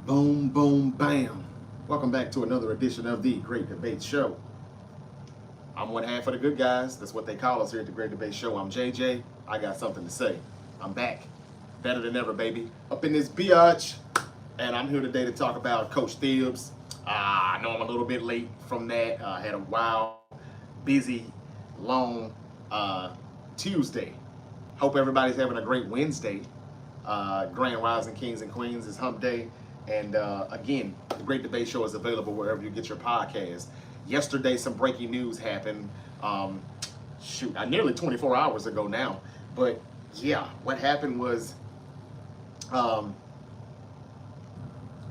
Boom, boom, bam. Welcome back to another edition of the Great Debate Show. I'm one half of the good guys. That's what they call us here at the Great Debate Show. I'm JJ. I got something to say. I'm back. Better than ever, baby. Up in this biatch. And I'm here today to talk about Coach Thibs. I know I'm a little bit late from that. I had a wild, busy, long Tuesday. Hope everybody's having a great Wednesday. Grand Rising Kings and Queens is hump day. And again, the Great Debate Show is available wherever you get your podcast. Yesterday, some breaking news happened. Nearly 24 hours ago now. But yeah, what happened was Coach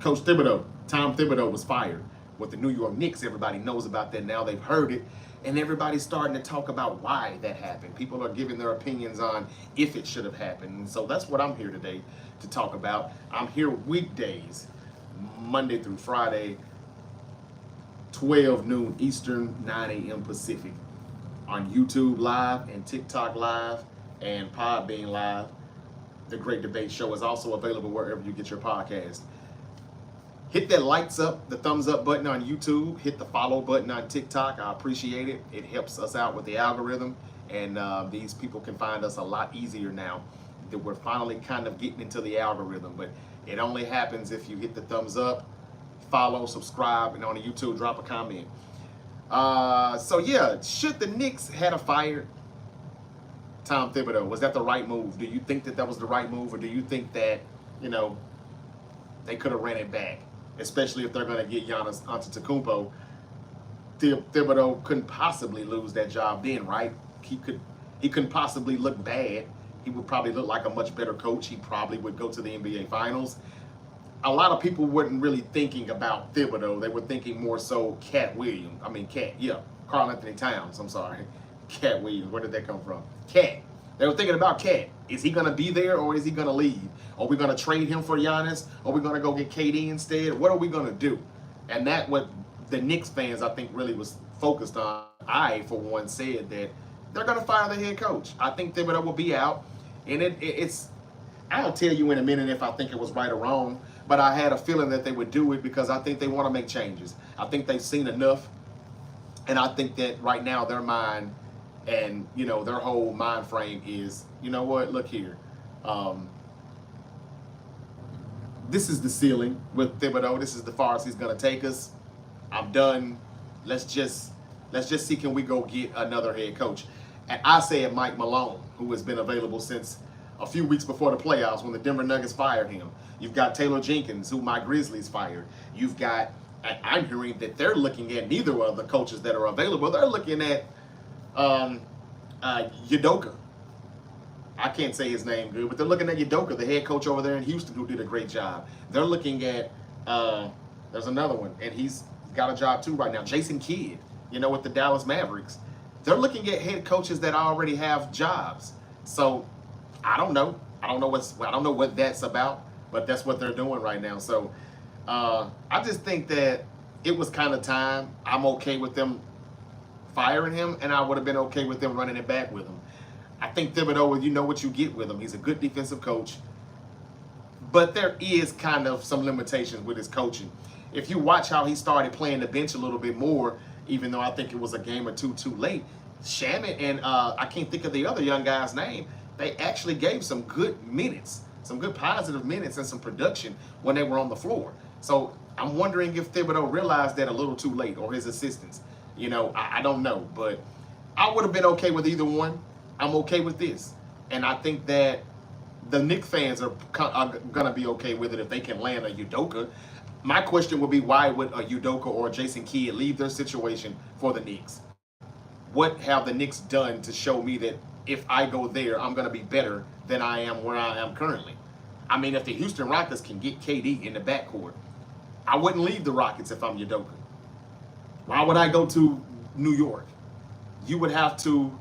Thibodeau, Tom Thibodeau, was fired with the New York Knicks. Everybody knows about that now. They've heard it. And everybody's starting to talk about why that happened. People are giving their opinions on if it should have happened. And so that's what I'm here today to talk about. I'm here weekdays, Monday through Friday, 12 noon Eastern, 9 a.m. Pacific, on YouTube Live and TikTok Live and Podbean Live. The Great Debate Show is also available wherever you get your podcast. Hit that lights up, the thumbs up button on YouTube. Hit the follow button on TikTok. I appreciate it. It helps us out with the algorithm. And these people can find us a lot easier now that we're finally kind of getting into the algorithm. But it only happens if you hit the thumbs up, follow, subscribe, and on the YouTube, drop a comment. So yeah, should the Knicks had a fired Tom Thibodeau? Was that the right move? Do you think that was the right move? Or do you think that, they could have ran it back? Especially if they're going to get Giannis Antetokounmpo. Thibodeau couldn't possibly lose that job then, right? He couldn't possibly look bad. He would probably look like a much better coach. He probably would go to the NBA Finals. A lot of people weren't really thinking about Thibodeau. They were thinking more so Karl Anthony Towns, I'm sorry. Cat Williams, where did that come from? Cat. They were thinking about Cat. Is he going to be there or is he going to leave? Are we going to trade him for Giannis? Are we going to go get KD instead? What are we going to do? And that what the Knicks fans, I think, really was focused on. I, for one, said that they're going to fire the head coach. I think Thibodeau will be out. And it's I'll tell you in a minute if I think it was right or wrong. But I had a feeling that they would do it because I think they want to make changes. I think they've seen enough. And I think that right now their mind and, their whole mind frame is, you know what, look here. This is the ceiling with Thibodeau. This is the farthest he's going to take us. I'm done. Let's just see, can we go get another head coach? And I said Mike Malone, who has been available since a few weeks before the playoffs when the Denver Nuggets fired him. You've got Taylor Jenkins, who my Grizzlies fired. You've got, I'm hearing that they're looking at neither of the coaches that are available. They're looking at Udoka. I can't say his name good, but they're looking at Udoka, the head coach over there in Houston, who did a great job. They're looking at, there's another one, and he's got a job too right now, Jason Kidd, with the Dallas Mavericks. They're looking at head coaches that already have jobs. So I don't know. I don't know what that's about, but that's what they're doing right now. So I just think that it was kind of time. I'm okay with them firing him, and I would have been okay with them running it back with him. I think Thibodeau, you know what you get with him. He's a good defensive coach, but there is kind of some limitations with his coaching. If you watch how he started playing the bench a little bit more, even though I think it was a game or two too late, Shamit and I can't think of the other young guy's name, they actually gave some good minutes, some good positive minutes and some production when they were on the floor. So I'm wondering if Thibodeau realized that a little too late, or his assistants. I don't know, but I would have been okay with either one. I'm okay with this. And I think that the Knicks fans are going to be okay with it if they can land a Udoka. My question would be, why would a Udoka or a Jason Kidd leave their situation for the Knicks? What have the Knicks done to show me that if I go there, I'm going to be better than I am where I am currently? I mean, if the Houston Rockets can get KD in the backcourt, I wouldn't leave the Rockets if I'm Udoka. Why would I go to New York? You would have to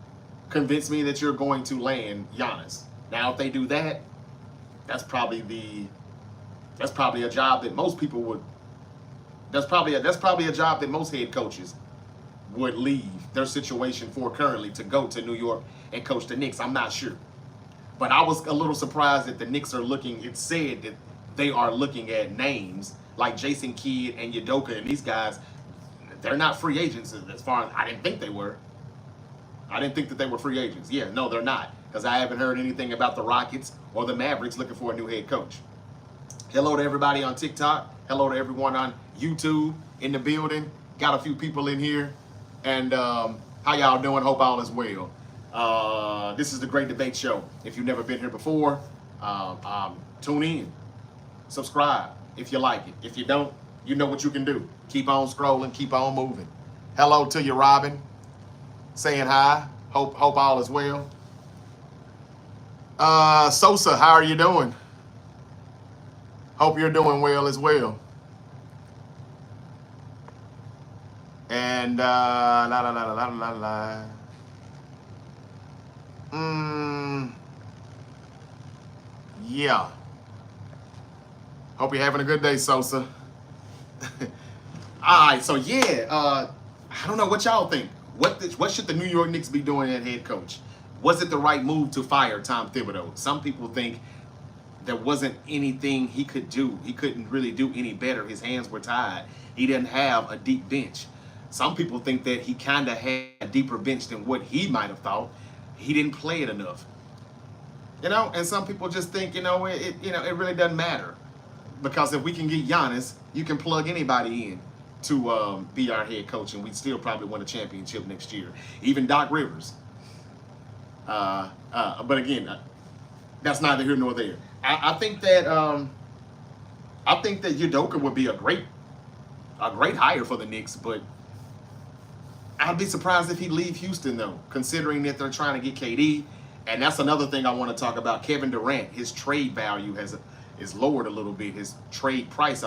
convince me that you're going to land Giannis. Now, if they do that, that's probably a job that most people would. That's probably a job that most head coaches would leave their situation for currently to go to New York and coach the Knicks. I'm not sure, but I was a little surprised that the Knicks are looking. It said that they are looking at names like Jason Kidd and Udoka and these guys, they're not free agents as far as I didn't think they were. I didn't think that they were free agents. Yeah, no, they're not. Because I haven't heard anything about the Rockets or the Mavericks looking for a new head coach. Hello to everybody on TikTok. Hello to everyone on YouTube in the building. Got a few people in here. And how y'all doing? Hope all is well. This is the Great Debate Show. If you've never been here before, tune in. Subscribe if you like it. If you don't, you know what you can do. Keep on scrolling. Keep on moving. Hello to you, Robin. Saying hi. Hope all is well. Sosa, how are you doing? Hope you're doing well as well. And yeah. Hope you're having a good day, Sosa. All right, so yeah, I don't know what y'all think. What should the New York Knicks be doing at head coach? Was it the right move to fire Tom Thibodeau? Some people think there wasn't anything he could do. He couldn't really do any better. His hands were tied. He didn't have a deep bench. Some people think that he kind of had a deeper bench than what he might have thought. He didn't play it enough. And some people just think, it really doesn't matter. Because if we can get Giannis, you can plug anybody in to be our head coach, and we'd still probably win a championship next year. Even Doc Rivers. But again, that's neither here nor there. I think that Udoka would be a great hire for the Knicks, but I'd be surprised if he'd leave Houston though, considering that they're trying to get KD. And that's another thing I want to talk about. Kevin Durant, his trade value is lowered a little bit. His trade price,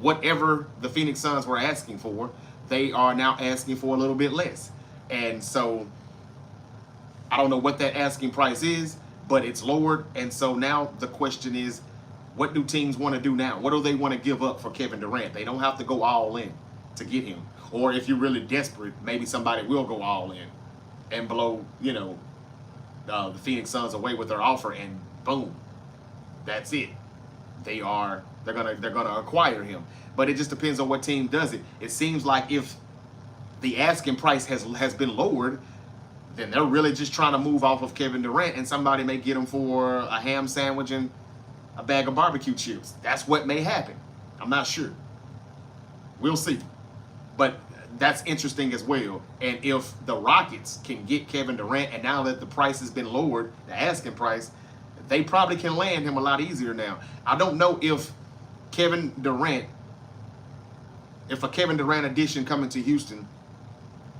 whatever the Phoenix Suns were asking for, they are now asking for a little bit less. And so I don't know what that asking price is, but it's lowered. And so now the question is, what do teams want to do now? What do they want to give up for Kevin Durant? They don't have to go all in to get him. Or if you're really desperate, maybe somebody will go all in and blow, the Phoenix Suns away with their offer, and boom, that's it. They're gonna acquire him. But it just depends on what team does it. It seems like if the asking price has been lowered, then they're really just trying to move off of Kevin Durant, and somebody may get him for a ham sandwich and a bag of barbecue chips. That's what may happen. I'm not sure. We'll see. But that's interesting as well. And if the Rockets can get Kevin Durant, and now that the price has been lowered, the asking price, they probably can land him a lot easier now. I don't know if a Kevin Durant addition coming to Houston,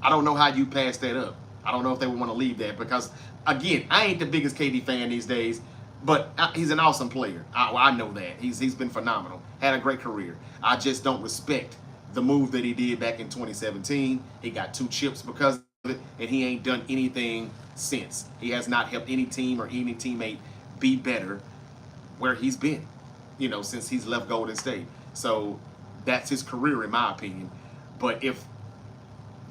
I don't know how you pass that up. I don't know if they would want to leave that because, again, I ain't the biggest KD fan these days, but he's an awesome player. I know that. He's been phenomenal. Had a great career. I just don't respect the move that he did back in 2017. He got 2 chips because of it, and he ain't done anything since. He has not helped any team or any teammate be better where he's been, since he's left Golden State. So that's his career, in my opinion. But if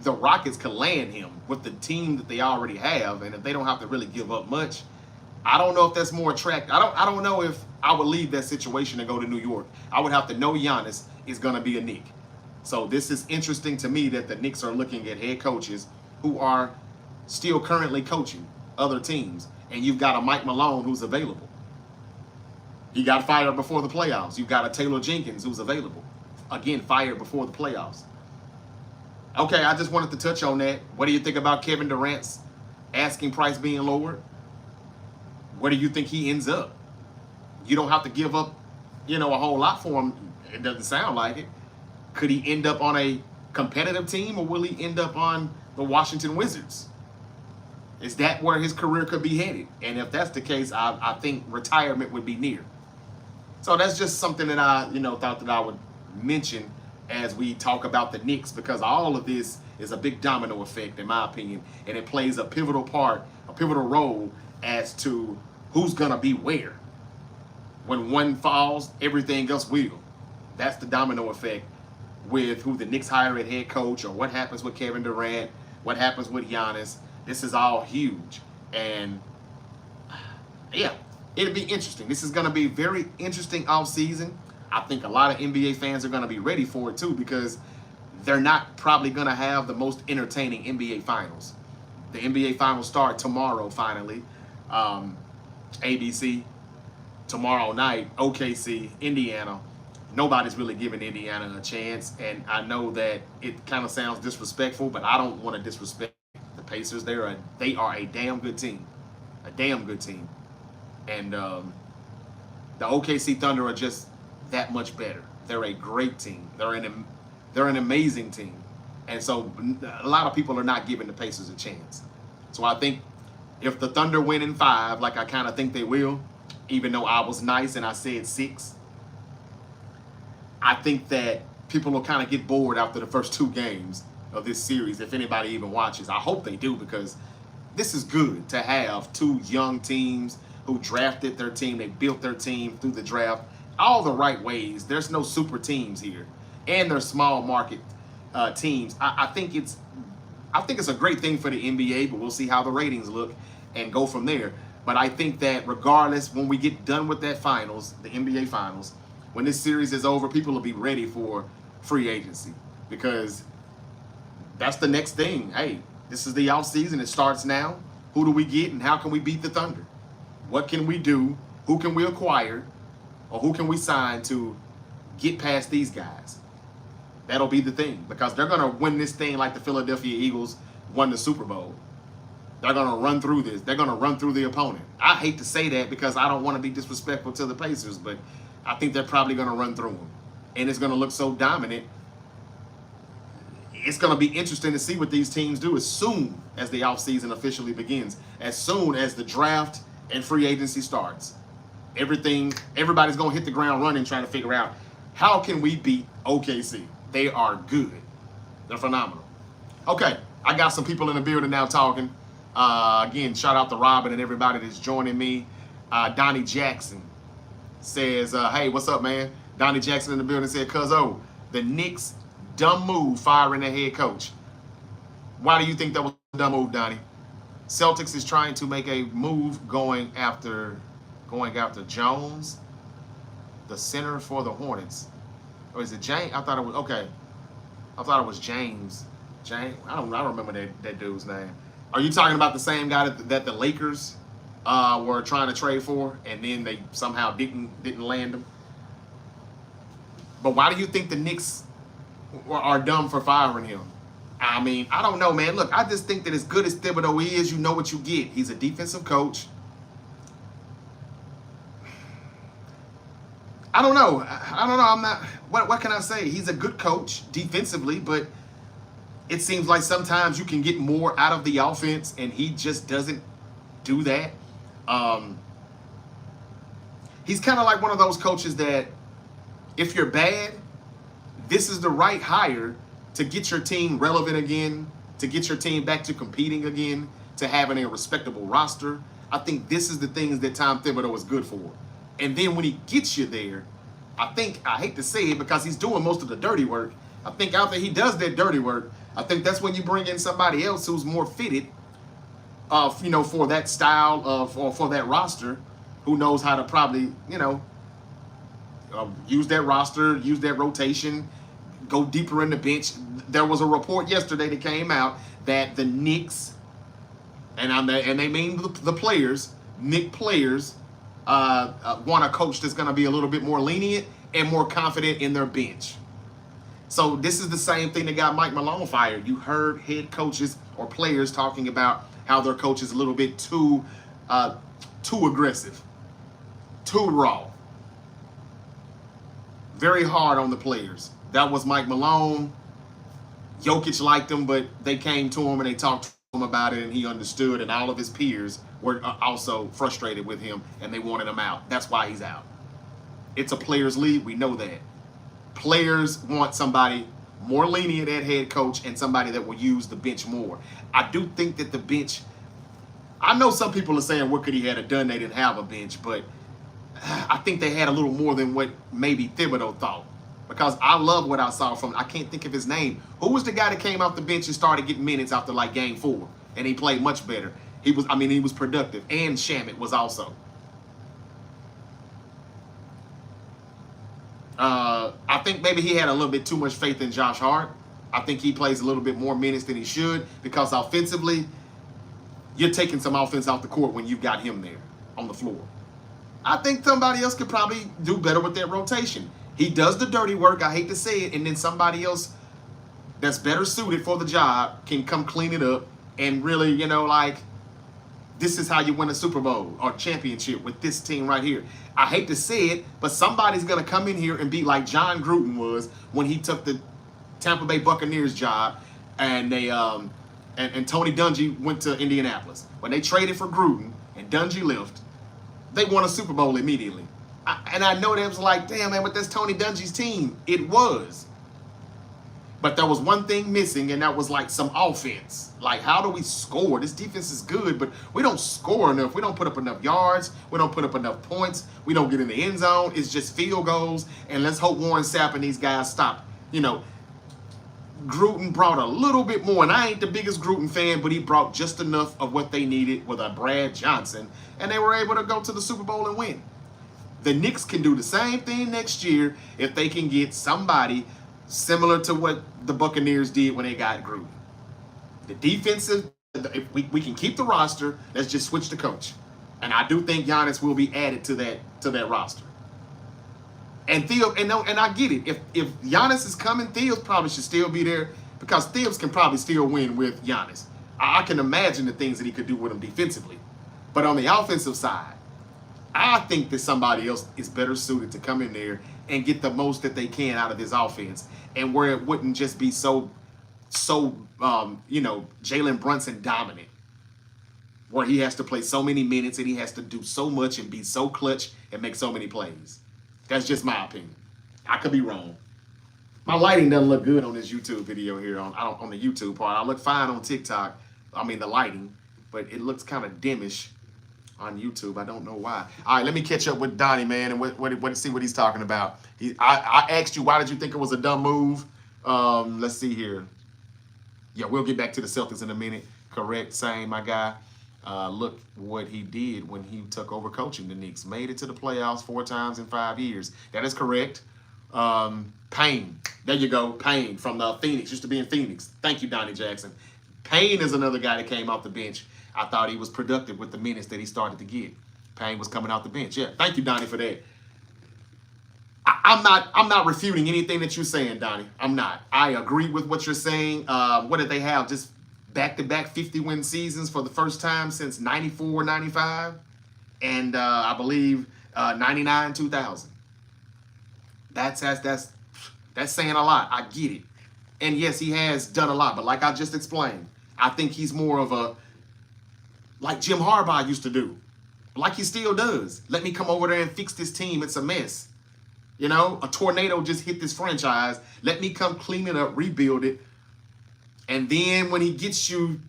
the Rockets could land him with the team that they already have, and if they don't have to really give up much, I don't know if that's more attractive. I don't know if I would leave that situation and go to New York. I would have to know Giannis is going to be a Knick. So this is interesting to me that the Knicks are looking at head coaches who are still currently coaching other teams. And you've got a Mike Malone who's available. He got fired before the playoffs. You've got a Taylor Jenkins who's available. Again, fired before the playoffs. Okay, I just wanted to touch on that. What do you think about Kevin Durant's asking price being lowered? Where do you think he ends up? You don't have to give up, a whole lot for him. It doesn't sound like it. Could he end up on a competitive team, or will he end up on the Washington Wizards? Is that where his career could be headed? And if that's the case, I think retirement would be near. So that's just something that I, thought that I would mention as we talk about the Knicks, because all of this is a big domino effect, in my opinion, and it plays a pivotal role as to who's gonna be where. When one falls, everything else will. That's the domino effect with who the Knicks hire at head coach, or what happens with Kevin Durant, what happens with Giannis. This is all huge. And yeah, it'll be interesting. This is going to be a very interesting offseason. I think a lot of NBA fans are going to be ready for it too, because they're not probably going to have the most entertaining NBA finals. The NBA finals start tomorrow, finally. ABC, tomorrow night, OKC, Indiana. Nobody's really giving Indiana a chance, and I know that it kind of sounds disrespectful, but I don't want to disrespect the Pacers. They are a damn good team, a damn good team, and the OKC Thunder are just that much better. They're a great team. They're an amazing team, and so a lot of people are not giving the Pacers a chance. So I think if the Thunder win in 5, like I kind of think they will, even though I was nice and I said 6. I think that people will kind of get bored after the first 2 games of this series, if anybody even watches. I hope they do, because this is good to have 2 young teams who drafted their team. They built their team through the draft all the right ways. There's no super teams here, and they're small market teams. I think it's a great thing for the NBA, but we'll see how the ratings look and go from there. But I think that regardless, when we get done with that finals, the NBA finals, when this series is over, people will be ready for free agency, because that's the next thing. Hey, this is the offseason. It starts now. Who do we get, and how can we beat the Thunder? What can we do? Who can we acquire, or who can we sign to get past these guys? That'll be the thing, because they're going to win this thing like the Philadelphia Eagles won the Super Bowl. They're going to run through this. They're going to run through the opponent. I hate to say that, because I don't want to be disrespectful to the Pacers, but I think they're probably going to run through them. And it's going to look so dominant. It's going to be interesting to see what these teams do as soon as the offseason officially begins, as soon as the draft and free agency starts. Everybody's going to hit the ground running, trying to figure out, how can we beat OKC? They are good. They're phenomenal. Okay, I got some people in the building now talking. Again, shout out to Robin and everybody that's joining me. Donnie Jackson says, hey, what's up, man? Donnie Jackson in the building said, Cuzzo, the Knicks, dumb move firing their head coach. Why do you think that was a dumb move, Donnie? Celtics is trying to make a move going after Jones, the center for the Hornets. Or is it James? I thought it was, okay. I thought it was James. I don't remember that dude's name. Are you talking about the same guy that the Lakers were trying to trade for, and then they somehow didn't land him? But why do you think the Knicks are dumb for firing him? I mean, I don't know, man. Look, I just think that as good as Thibodeau is, you know what you get. He's a defensive coach. I don't know. I'm not. What can I say? He's a good coach defensively, but it seems like sometimes you can get more out of the offense, and he just doesn't do that. He's kind of like one of those coaches that, if you're bad, this is the right hire to get your team relevant again, to get your team back to competing again, to having a respectable roster. I think this is the things that Tom Thibodeau is good for. And then when he gets you there, I hate to say it because he's doing most of the dirty work. I think after he does that dirty work, I think that's when you bring in somebody else who's more fitted, for that style or for that roster, who knows how to probably, use that roster, use that rotation, go deeper in the bench. There was a report yesterday that came out that the Knicks, and they mean the players, Knicks players, want a coach that's going to be a little bit more lenient and more confident in their bench. So this is the same thing that got Mike Malone fired. You heard head coaches or players talking about how their coach is a little bit too aggressive, too raw, very hard on the players. That was Mike Malone. Jokic liked him, but they came to him and they talked to him about it, and he understood, and all of his peers were also frustrated with him, and they wanted him out. That's why he's out. It's a players' league. We know that. Players want somebody more lenient at head coach and somebody that will use the bench more. I do think that the bench, I know some people are saying, what could he have done? They didn't have a bench, but I think they had a little more than what maybe Thibodeau thought. Because I love what I saw from, I can't think of his name. Who was the guy that came off the bench and started getting minutes after like game 4? And he played much better. He was productive. And Shamet was also. I think maybe he had a little bit too much faith in Josh Hart. I think he plays a little bit more minutes than he should because offensively, you're taking some offense off the court when you've got him there on the floor. I think somebody else could probably do better with that rotation. He does the dirty work, I hate to say it, and then somebody else that's better suited for the job can come clean it up and really, like, this is how you win a Super Bowl or championship with this team right here. I hate to say it, but somebody's going to come in here and be like John Gruden was when he took the Tampa Bay Buccaneers job and they and Tony Dungy went to Indianapolis. When they traded for Gruden and Dungy left, they won a Super Bowl immediately. And I know that was like, damn, man, but that's Tony Dungy's team. It was. But there was one thing missing, and that was like some offense. Like, how do we score? This defense is good, but we don't score enough. We don't put up enough yards. We don't put up enough points. We don't get in the end zone. It's just field goals. And let's hope Warren Sapp and these guys stop. Gruden brought a little bit more, and I ain't the biggest Gruden fan, but he brought just enough of what they needed with a Brad Johnson, and they were able to go to the Super Bowl and win. The Knicks can do the same thing next year if they can get somebody similar to what the Buccaneers did when they got Gruden. The defensive, if we can keep the roster, let's just switch the coach. And I do think Giannis will be added to that roster. And Thibs, and I get it. If Giannis is coming, Thibs probably should still be there because Thibs can probably still win with Giannis. I can imagine the things that he could do with him defensively. But on the offensive side, I think that somebody else is better suited to come in there and get the most that they can out of this offense, and where it wouldn't just be so Jalen Brunson dominant, where he has to play so many minutes and he has to do so much and be so clutch and make so many plays. That's just my opinion. I could be wrong. My lighting doesn't look good on this YouTube video here on the YouTube part. I look fine on TikTok. I mean the lighting, but it looks kind of dimmish on YouTube. I don't know why. All right, let me catch up with Donnie, man, and see what he's talking about. I asked you, why did you think it was a dumb move? Let's see here. Yeah, we'll get back to the Celtics in a minute. Correct, same, my guy. Look what he did when he took over coaching the Knicks. Made it to the playoffs 4 times in 5 years. That is correct. Payne. There you go. Payne from the Phoenix. Used to be in Phoenix. Thank you, Donnie Jackson. Payne is another guy that came off the bench. I thought he was productive with the minutes that he started to get. Payne was coming off the bench. Yeah, thank you, Donnie, for that. I'm not refuting anything that you're saying, Donnie. I'm not. I agree with what you're saying. What did they have? Just back-to-back 50-win seasons for the first time since 94, 95, and I believe 99, 2000. That's saying a lot. I get it. And yes, he has done a lot, but like I just explained, I think he's more of a, like Jim Harbaugh used to do, like he still does. Let me come over there and fix this team. It's a mess. A tornado just hit this franchise. Let me come clean it up, rebuild it. And then when he gets you,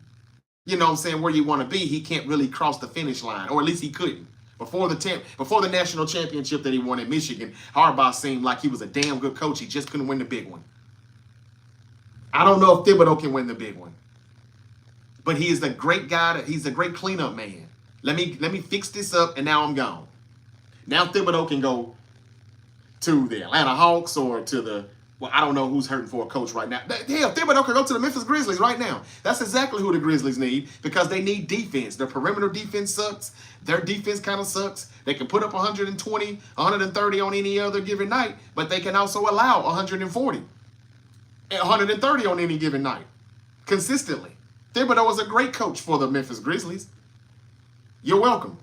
where you want to be, he can't really cross the finish line, or at least he couldn't. Before the national championship that he won at Michigan, Harbaugh seemed like he was a damn good coach. He just couldn't win the big one. I don't know if Thibodeau can win the big one, but he is a great guy. He's a great cleanup man. Let me fix this up, and now I'm gone. Now Thibodeau can go to the Atlanta Hawks or to the, well, I don't know who's hurting for a coach right now. Hell, Thibodeau could go to the Memphis Grizzlies right now. That's exactly who the Grizzlies need, because they need defense. Their perimeter defense sucks. Their defense kind of sucks. They can put up 120, 130 on any other given night, but they can also allow 140 and 130 on any given night consistently. Thibodeau was a great coach for the Memphis Grizzlies. You're welcome.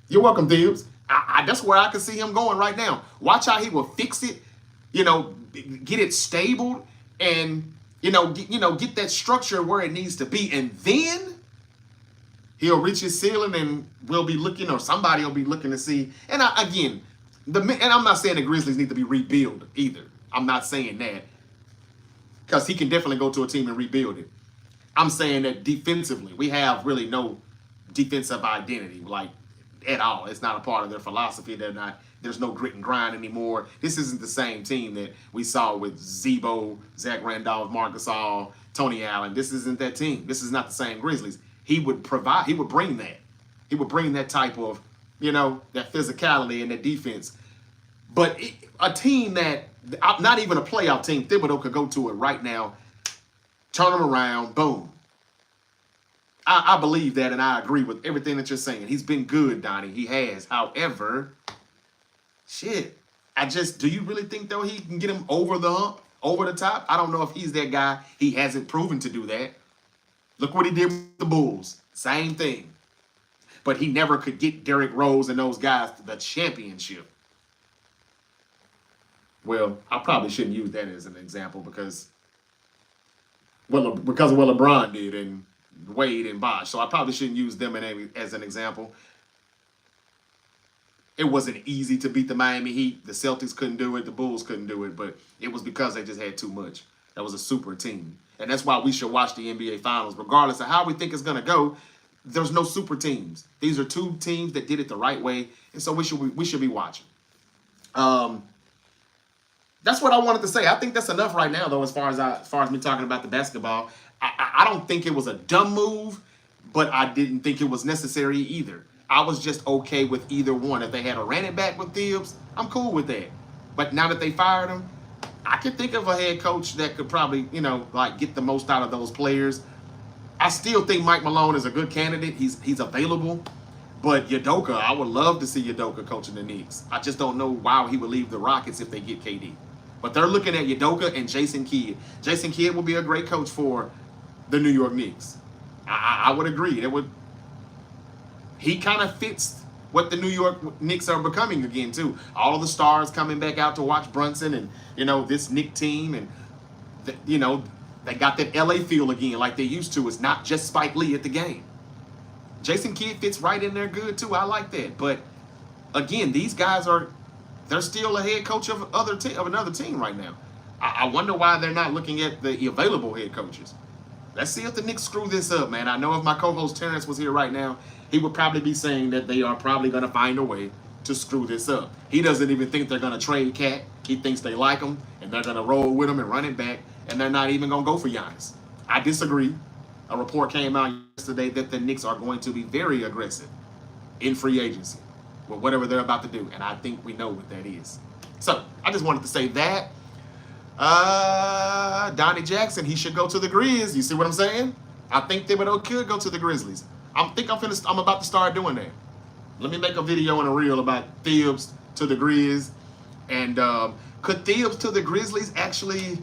You're welcome, Thibs. That's where I can see him going right now. Watch how he will fix it, get it stable, and get that structure where it needs to be, and then he'll reach his ceiling, and we'll be looking, or somebody will be looking to see. And I'm not saying the Grizzlies need to be rebuilt either. I'm not saying that, because he can definitely go to a team and rebuild it. I'm saying that defensively, we have really no defensive identity, like, at all. It's not a part of their philosophy. There's no grit and grind anymore. This isn't the same team that we saw with Zebo, Zach Randolph, Marc Gasol, Tony Allen. This isn't that team. This is not the same Grizzlies. He would bring that. He would bring that type of, that physicality and that defense. But a team that, not even a playoff team, Thibodeau could go to it right now, turn them around, boom. I believe that, and I agree with everything that you're saying. He's been good, Donnie. He has. However, shit, do you really think, though, he can get him over the hump, over the top? I don't know if he's that guy. He hasn't proven to do that. Look what he did with the Bulls. Same thing. But he never could get Derrick Rose and those guys to the championship. Well, I probably shouldn't use that as an example because of what LeBron did and Wade and Bosh. So I probably shouldn't use them as an example. It wasn't easy to beat the Miami Heat. The Celtics couldn't do it. The Bulls couldn't do it. But it was because they just had too much. That was a super team. And that's why we should watch the NBA Finals. Regardless of how we think it's going to go, there's no super teams. These are two teams that did it the right way. And so we should be watching. That's what I wanted to say. I think that's enough right now, though, as far as me talking about the basketball. I don't think it was a dumb move, but I didn't think it was necessary either. I was just okay with either one. If they had a running back with Thibs, I'm cool with that. But now that they fired him, I can think of a head coach that could probably, get the most out of those players. I still think Mike Malone is a good candidate. He's available. But Udoka, I would love to see Udoka coaching the Knicks. I just don't know why he would leave the Rockets if they get KD. But they're looking at Udoka and Jason Kidd. Jason Kidd would be a great coach for the New York Knicks. I would agree. He kind of fits what the New York Knicks are becoming again, too. All of the stars coming back out to watch Brunson and, this Knicks team. And, they got that LA feel again like they used to. It's not just Spike Lee at the game. Jason Kidd fits right in there good, too. I like that. But, again, these guys they're still a head coach of another team right now. I wonder why they're not looking at the available head coaches. Let's see if the Knicks screw this up, man. I know if my co-host Terrence was here right now, he would probably be saying that they are probably going to find a way to screw this up. He doesn't even think they're going to trade Cat. He thinks they like him, and they're going to roll with him and run it back, and they're not even going to go for Giannis. I disagree. A report came out yesterday that the Knicks are going to be very aggressive in free agency with whatever they're about to do, and I think we know what that is. So, I just wanted to say that. Donnie Jackson, he should go to the Grizz. You see what I'm saying? I think Thibodeau could go to the Grizzlies. I'm about to start doing that. Let me make a video and a reel about Thibs to the Grizz. And could Thibs to the Grizzlies actually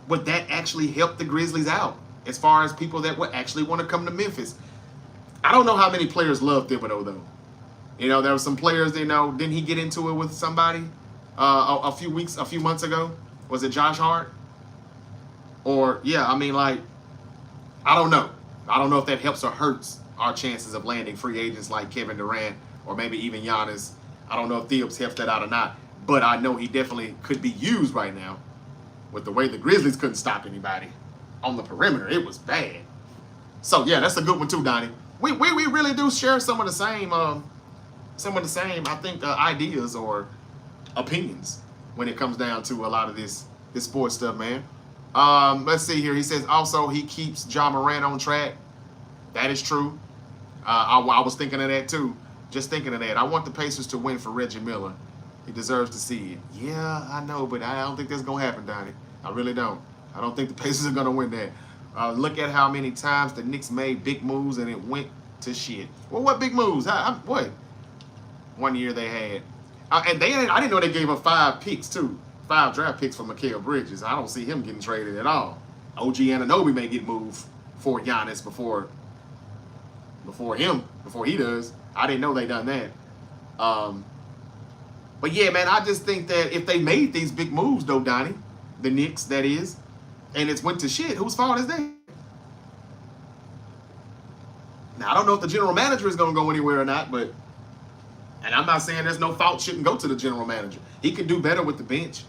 would that actually help the Grizzlies out as far as people that would actually want to come to Memphis? I don't know how many players love Thibodeau, though. There were some players, didn't he get into it with somebody a few months ago? Was it Josh Hart? Or, I don't know. I don't know if that helps or hurts our chances of landing free agents like Kevin Durant or maybe even Giannis. I don't know if Thibs helps that out or not. But I know he definitely could be used right now with the way the Grizzlies couldn't stop anybody on the perimeter. It was bad. So, yeah, that's a good one too, Donnie. We really do share some of the same, I think, ideas or opinions when it comes down to a lot of this sports stuff, man. Let's see here. He says also he keeps Ja Morant on track. That is true. I was thinking of that too. Just thinking of that. I want the Pacers to win for Reggie Miller. He deserves to see it. Yeah, I know, but I don't think that's going to happen, Donnie. I really don't. I don't think the Pacers are going to win that. Look at how many times the Knicks made big moves and it went to shit. Well, what big moves? What? One year they had. I didn't know they gave up 5 picks, too. 5 draft picks for Mikal Bridges. I don't see him getting traded at all. OG Anunoby may get moved for Giannis before he does. I didn't know they done that. But yeah, man, I just think that if they made these big moves, though, Donnie, the Knicks, that is, and it's went to shit, whose fault is that? Now, I don't know if the general manager is going to go anywhere or not, and I'm not saying there's no fault shouldn't go to the general manager. He could do better with the bench,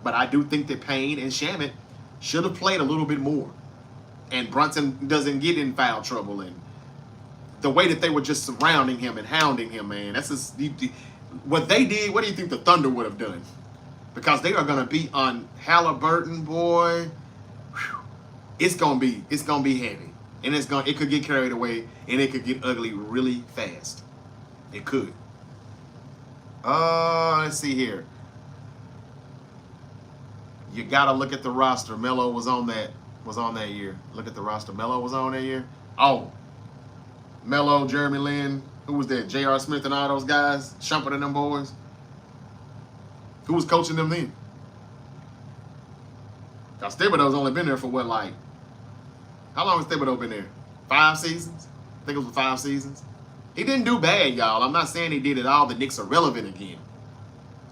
but I do think that Payne and Shamet should have played a little bit more. And Brunson doesn't get in foul trouble, and the way that they were just surrounding him and hounding him, man, that's just what they did. What do you think the Thunder would have done? Because they are going to be on Halliburton, boy. Whew. It's gonna be heavy, and it could get carried away, and it could get ugly really fast. It could. Let's see here. You gotta look at the roster. Melo was on that year. Look at the roster. Melo was on that year. Oh, Melo, Jeremy Lin. Who was there? J.R. Smith and all those guys. Shumpert and them boys. Who was coaching them then? Now, Thibodeau's only been there for what, like, how long has Thibodeau been there? 5 seasons? I think it was 5 seasons. He didn't do bad, y'all. I'm not saying he did it all. The Knicks are relevant again.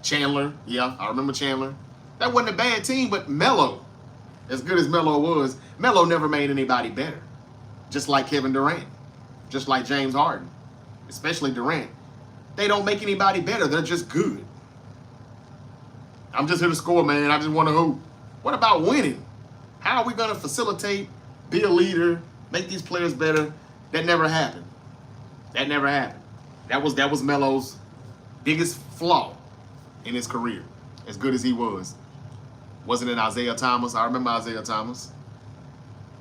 Chandler, yeah, I remember Chandler. That wasn't a bad team, but Melo, as good as Melo was, Melo never made anybody better. Just like Kevin Durant, just like James Harden, especially Durant. They don't make anybody better. They're just good. I'm just here to score, man. I just want to hoop. What about winning? How are we going to facilitate, be a leader, make these players better? That never happened. That never happened. That was Melo's biggest flaw in his career, as good as he was. Wasn't it Isaiah Thomas? I remember Isaiah Thomas.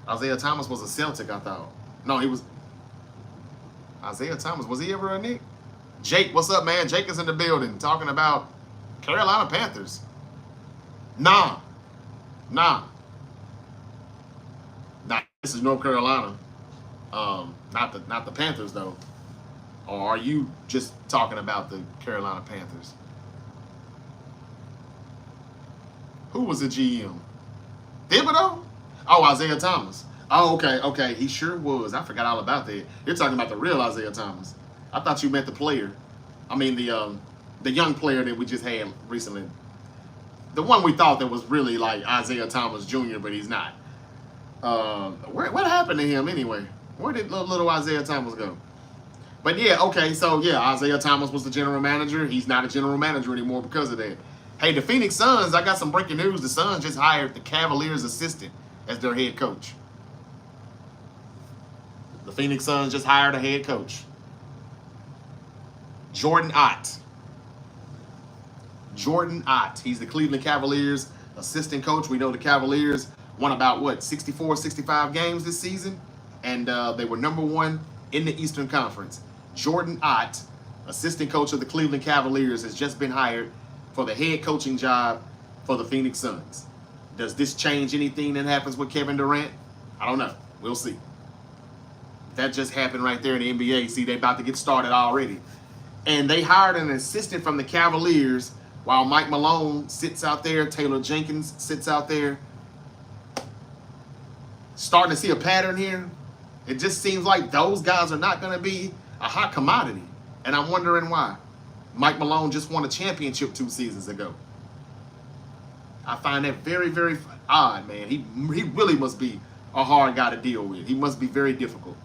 Isaiah Thomas was a Celtic, I thought. No, he was. Isaiah Thomas, was he ever a Knick? Jake, what's up, man? Jake is in the building talking about Carolina Panthers. Nah. This is North Carolina. Not the Panthers, though. Or are you just talking about the Carolina Panthers? Who was the GM? Thibodeau? Oh, Isaiah Thomas. Oh, okay. He sure was. I forgot all about that. You're talking about the real Isaiah Thomas. I thought you meant the player. I mean the young player that we just had recently. The one we thought that was really like Isaiah Thomas Jr., but he's not. What happened to him anyway? Where did little Isaiah Thomas go? But yeah, okay, so yeah, Isaiah Thomas was the general manager. He's not a general manager anymore because of that. Hey, the Phoenix Suns, I got some breaking news. The Suns just hired the Cavaliers assistant as their head coach. The Phoenix Suns just hired a head coach. Jordan Ott. He's the Cleveland Cavaliers assistant coach. We know the Cavaliers won about, 64, 65 games this season? And they were #1 in the Eastern Conference. Jordan Ott, assistant coach of the Cleveland Cavaliers, has just been hired for the head coaching job for the Phoenix Suns. Does this change anything that happens with Kevin Durant? I don't know. We'll see. That just happened right there in the NBA. See, they're about to get started already. And they hired an assistant from the Cavaliers while Mike Malone sits out there, Taylor Jenkins sits out there. Starting to see a pattern here. It just seems like those guys are not going to be a hot commodity. And I'm wondering why. Mike Malone just won a championship 2 seasons ago. I find that very, very odd, man. He really must be a hard guy to deal with. He must be very difficult.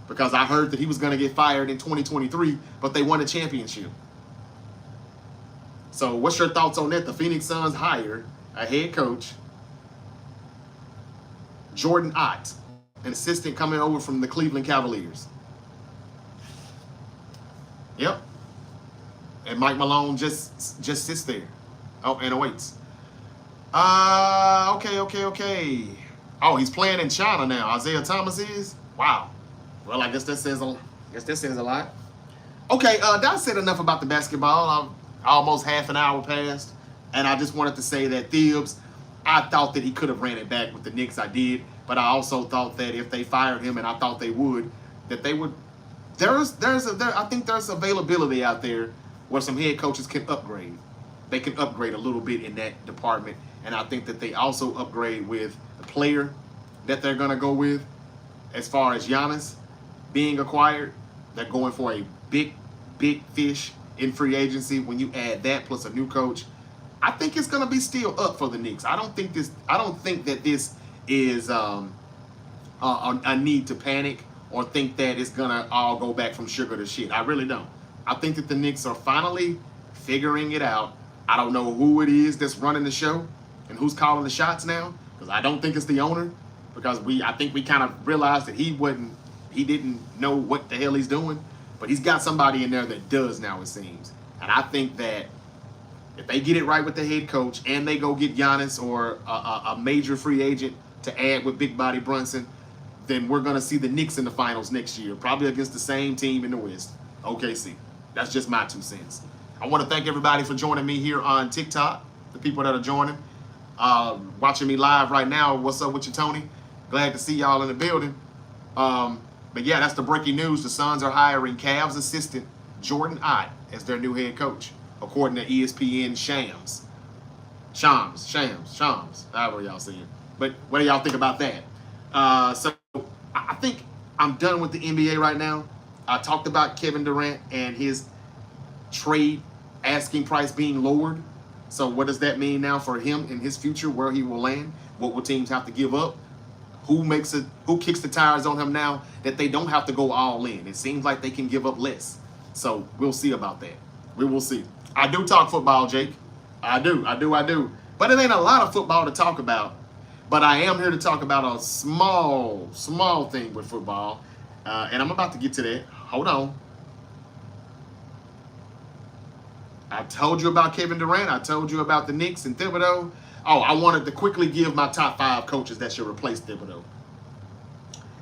Because I heard that he was going to get fired in 2023, but they won a championship. So what's your thoughts on that? The Phoenix Suns hired a head coach, Jordan Ott, an assistant coming over from the Cleveland Cavaliers. Yep. And Mike Malone just sits there. Oh, and awaits. Okay. Oh, he's playing in China now. Isaiah Thomas is? Wow. Well, I guess that says a lot. Okay, that said enough about the basketball. Almost half an hour passed, and I just wanted to say that Thibs, I thought that he could have ran it back with the Knicks. I did, but I also thought that if they fired him, and I thought they would, that they would. I think there's availability out there where some head coaches can upgrade. They can upgrade a little bit in that department, and I think that they also upgrade with the player that they're gonna go with. As far as Giannis being acquired, they're going for a big fish in free agency. When you add that plus a new coach, I think it's gonna be still up for the Knicks. I don't think that this is a need to panic or think that it's gonna all go back from sugar to shit. I really don't. I think that the Knicks are finally figuring it out. I don't know who it is that's running the show and who's calling the shots now, because I don't think it's the owner. Because I think we kind of realized that he didn't know what the hell he's doing, but he's got somebody in there that does now, it seems. And I think that if they get it right with the head coach and they go get Giannis or a major free agent to add with Big Body Brunson, then we're going to see the Knicks in the finals next year, probably against the same team in the West, OKC. That's just my 2 cents. I want to thank everybody for joining me here on TikTok, the people that are joining. Watching me live right now. What's up with you, Tony? Glad to see y'all in the building. But yeah, that's the breaking news. The Suns are hiring Cavs assistant Jordan Ott as their new head coach, according to ESPN Shams, however y'all see it. But what do y'all think about that? So I think I'm done with the NBA right now. I talked about Kevin Durant and his trade asking price being lowered. So what does that mean now for him in his future, where he will land? What will teams have to give up? Who kicks the tires on him now that they don't have to go all in? It seems like they can give up less. So we'll see about that. We will see. I do talk football, Jake. I do. But it ain't a lot of football to talk about. But I am here to talk about a small thing with football. And I'm about to get to that. Hold on. I told you about Kevin Durant. I told you about the Knicks and Thibodeau. Oh, I wanted to quickly give my top 5 coaches that should replace Thibodeau.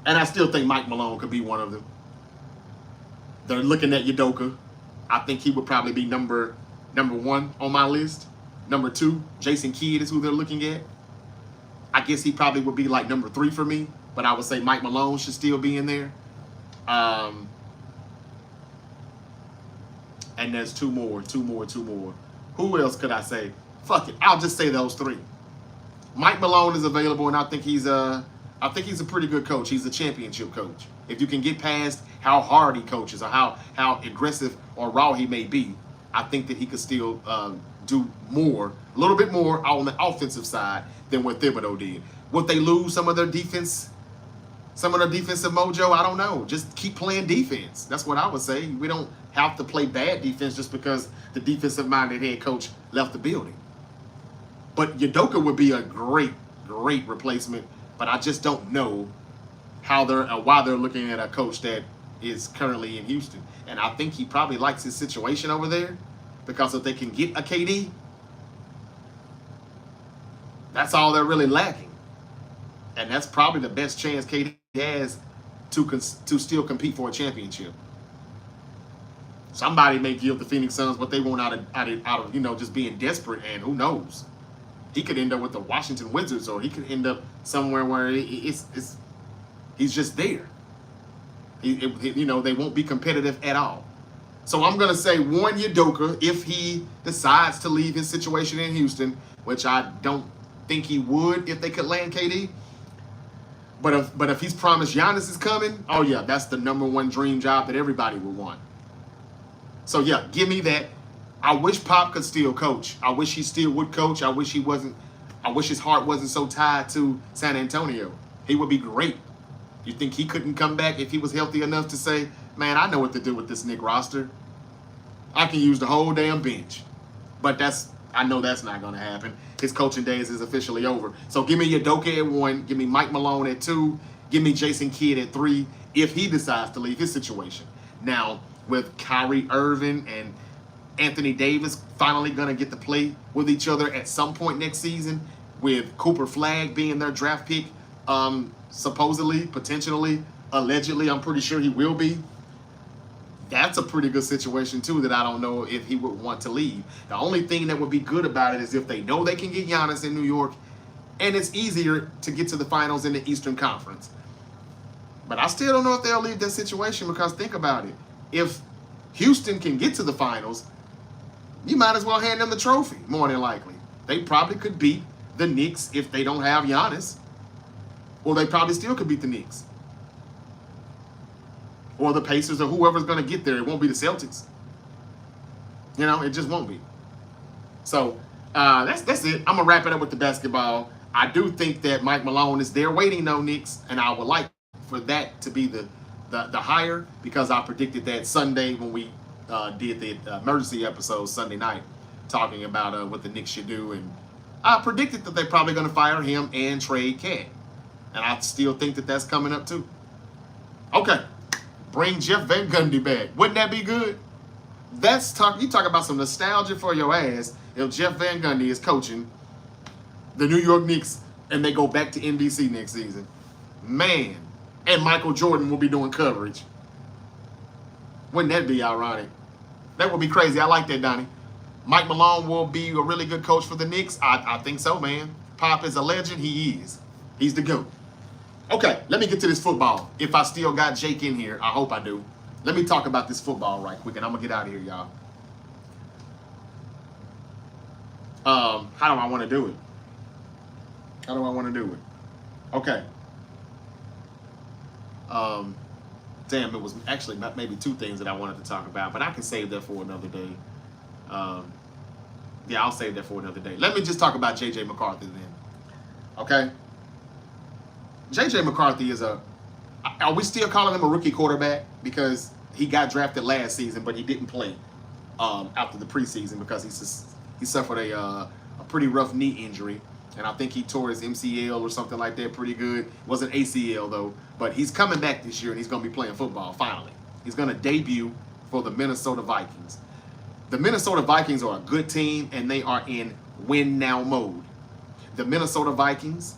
And I still think Mike Malone could be one of them. They're looking at Udoka. I think he would probably be number 1 on my list. Number 2, Jason Kidd is who they're looking at. I guess he probably would be like number 3 for me. But I would say Mike Malone should still be in there. And there's two more. Who else could I say? Fuck it, I'll just say those 3. Mike Malone is available, and I think he's a pretty good coach. He's a championship coach. If you can get past how hard he coaches or how aggressive or raw he may be, I think that he could still do a little bit more on the offensive side than what Thibodeau did. Would they lose some of their defensive mojo? I don't know. Just keep playing defense. That's what I would say. We don't have to play bad defense just because the defensive-minded head coach left the building. But Udoka would be a great replacement. But I just don't know why they're looking at a coach that is currently in Houston. And I think he probably likes his situation over there, because if they can get a KD, that's all they're really lacking. And that's probably the best chance KD has to still compete for a championship. Somebody may give the Phoenix Suns what they want out of just being desperate, and who knows? He could end up with the Washington Wizards, or he could end up somewhere where he's just there. They won't be competitive at all. So I'm gonna say one, Udoka, if he decides to leave his situation in Houston, which I don't think he would if they could land KD. But if he's promised Giannis is coming, oh yeah, that's the number 1 dream job that everybody would want. So yeah, give me that. I wish Pop could still coach. I wish he still would coach. I wish his heart wasn't so tied to San Antonio. He would be great. You think he couldn't come back if he was healthy enough to say, man, I know what to do with this Knicks roster. I can use the whole damn bench. But I know that's not going to happen. His coaching days is officially over. So give me Udoka at 1. Give me Mike Malone at 2. Give me Jason Kidd at 3 if he decides to leave his situation. Now, with Kyrie Irving and Anthony Davis finally going to get to play with each other at some point next season, with Cooper Flagg being their draft pick, supposedly, potentially, allegedly, I'm pretty sure he will be. That's a pretty good situation, too, that I don't know if he would want to leave. The only thing that would be good about it is if they know they can get Giannis in New York, and it's easier to get to the finals in the Eastern Conference. But I still don't know if they'll leave that situation, because think about it. If Houston can get to the finals, you might as well hand them the trophy, more than likely. They probably could beat the Knicks if they don't have Giannis. Or they probably still could beat the Knicks. Or the Pacers, or whoever's going to get there. It won't be the Celtics. It just won't be. So, that's it. I'm going to wrap it up with the basketball. I do think that Mike Malone is there waiting, though, Knicks. And I would like for that to be the hire, because I predicted that Sunday when we did the emergency episode Sunday night, talking about what the Knicks should do. And I predicted that they're probably going to fire him and trade Cat. And I still think that that's coming up, too. Okay. Bring Jeff Van Gundy back. Wouldn't that be good? You talk about some nostalgia for your ass if Jeff Van Gundy is coaching the New York Knicks and they go back to NBC next season. Man. And Michael Jordan will be doing coverage. Wouldn't that be ironic? That would be crazy. I like that, Donnie. Mike Malone will be a really good coach for the Knicks. I think so, man. Pop is a legend. He is. He's the GOAT. Okay, let me get to this football. If I still got Jake in here, I hope I do. Let me talk about this football right quick, and I'm going to get out of here, y'all. How do I want to do it? How do I want to do it? Okay. Damn, it was actually maybe two things that I wanted to talk about, but I can save that for another day. Yeah, I'll save that for another day. Let me just talk about J.J. McCarthy then. Okay? J.J. McCarthy is are we still calling him a rookie quarterback? Because he got drafted last season, but he didn't play after the preseason because he suffered a pretty rough knee injury. And I think he tore his MCL or something like that pretty good. It wasn't ACL, though. But he's coming back this year, and he's going to be playing football, finally. He's going to debut for the Minnesota Vikings. The Minnesota Vikings are a good team, and they are in win-now mode. The Minnesota Vikings,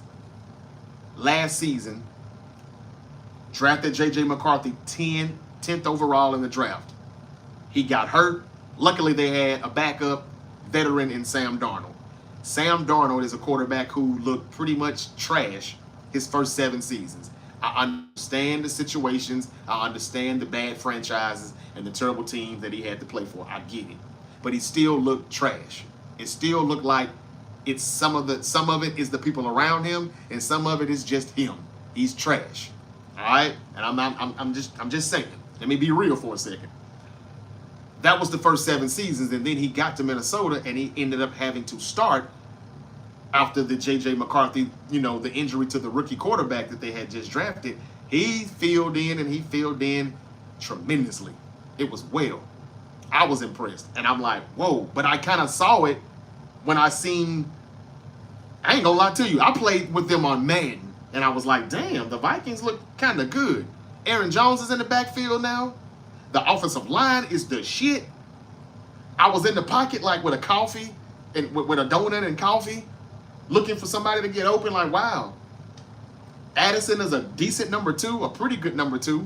last season, drafted J.J. McCarthy 10th overall in the draft. He got hurt. Luckily, they had a backup veteran in Sam Darnold. Sam Darnold is a quarterback who looked pretty much trash his first 7 seasons. I understand the situations. I understand the bad franchises and the terrible teams that he had to play for. I get it. But he still looked trash. It still looked like it's some of it is the people around him, and some of it is just him. He's trash. All right? And I'm just saying. Let me be real for a second. That was the first 7 seasons, and then he got to Minnesota, and he ended up having to start after the J.J. McCarthy, the injury to the rookie quarterback that they had just drafted. He filled in, and he filled in tremendously. It was well. I was impressed, and I'm like, whoa. But I kind of saw it when I ain't gonna lie to you, I played with them on Madden, and I was like, damn, the Vikings look kind of good. Aaron Jones is in the backfield now. The offensive line is the shit. I was in the pocket like with a coffee and with a donut and coffee, looking for somebody to get open. Like, wow. Addison is a decent number 2, a pretty good number 2,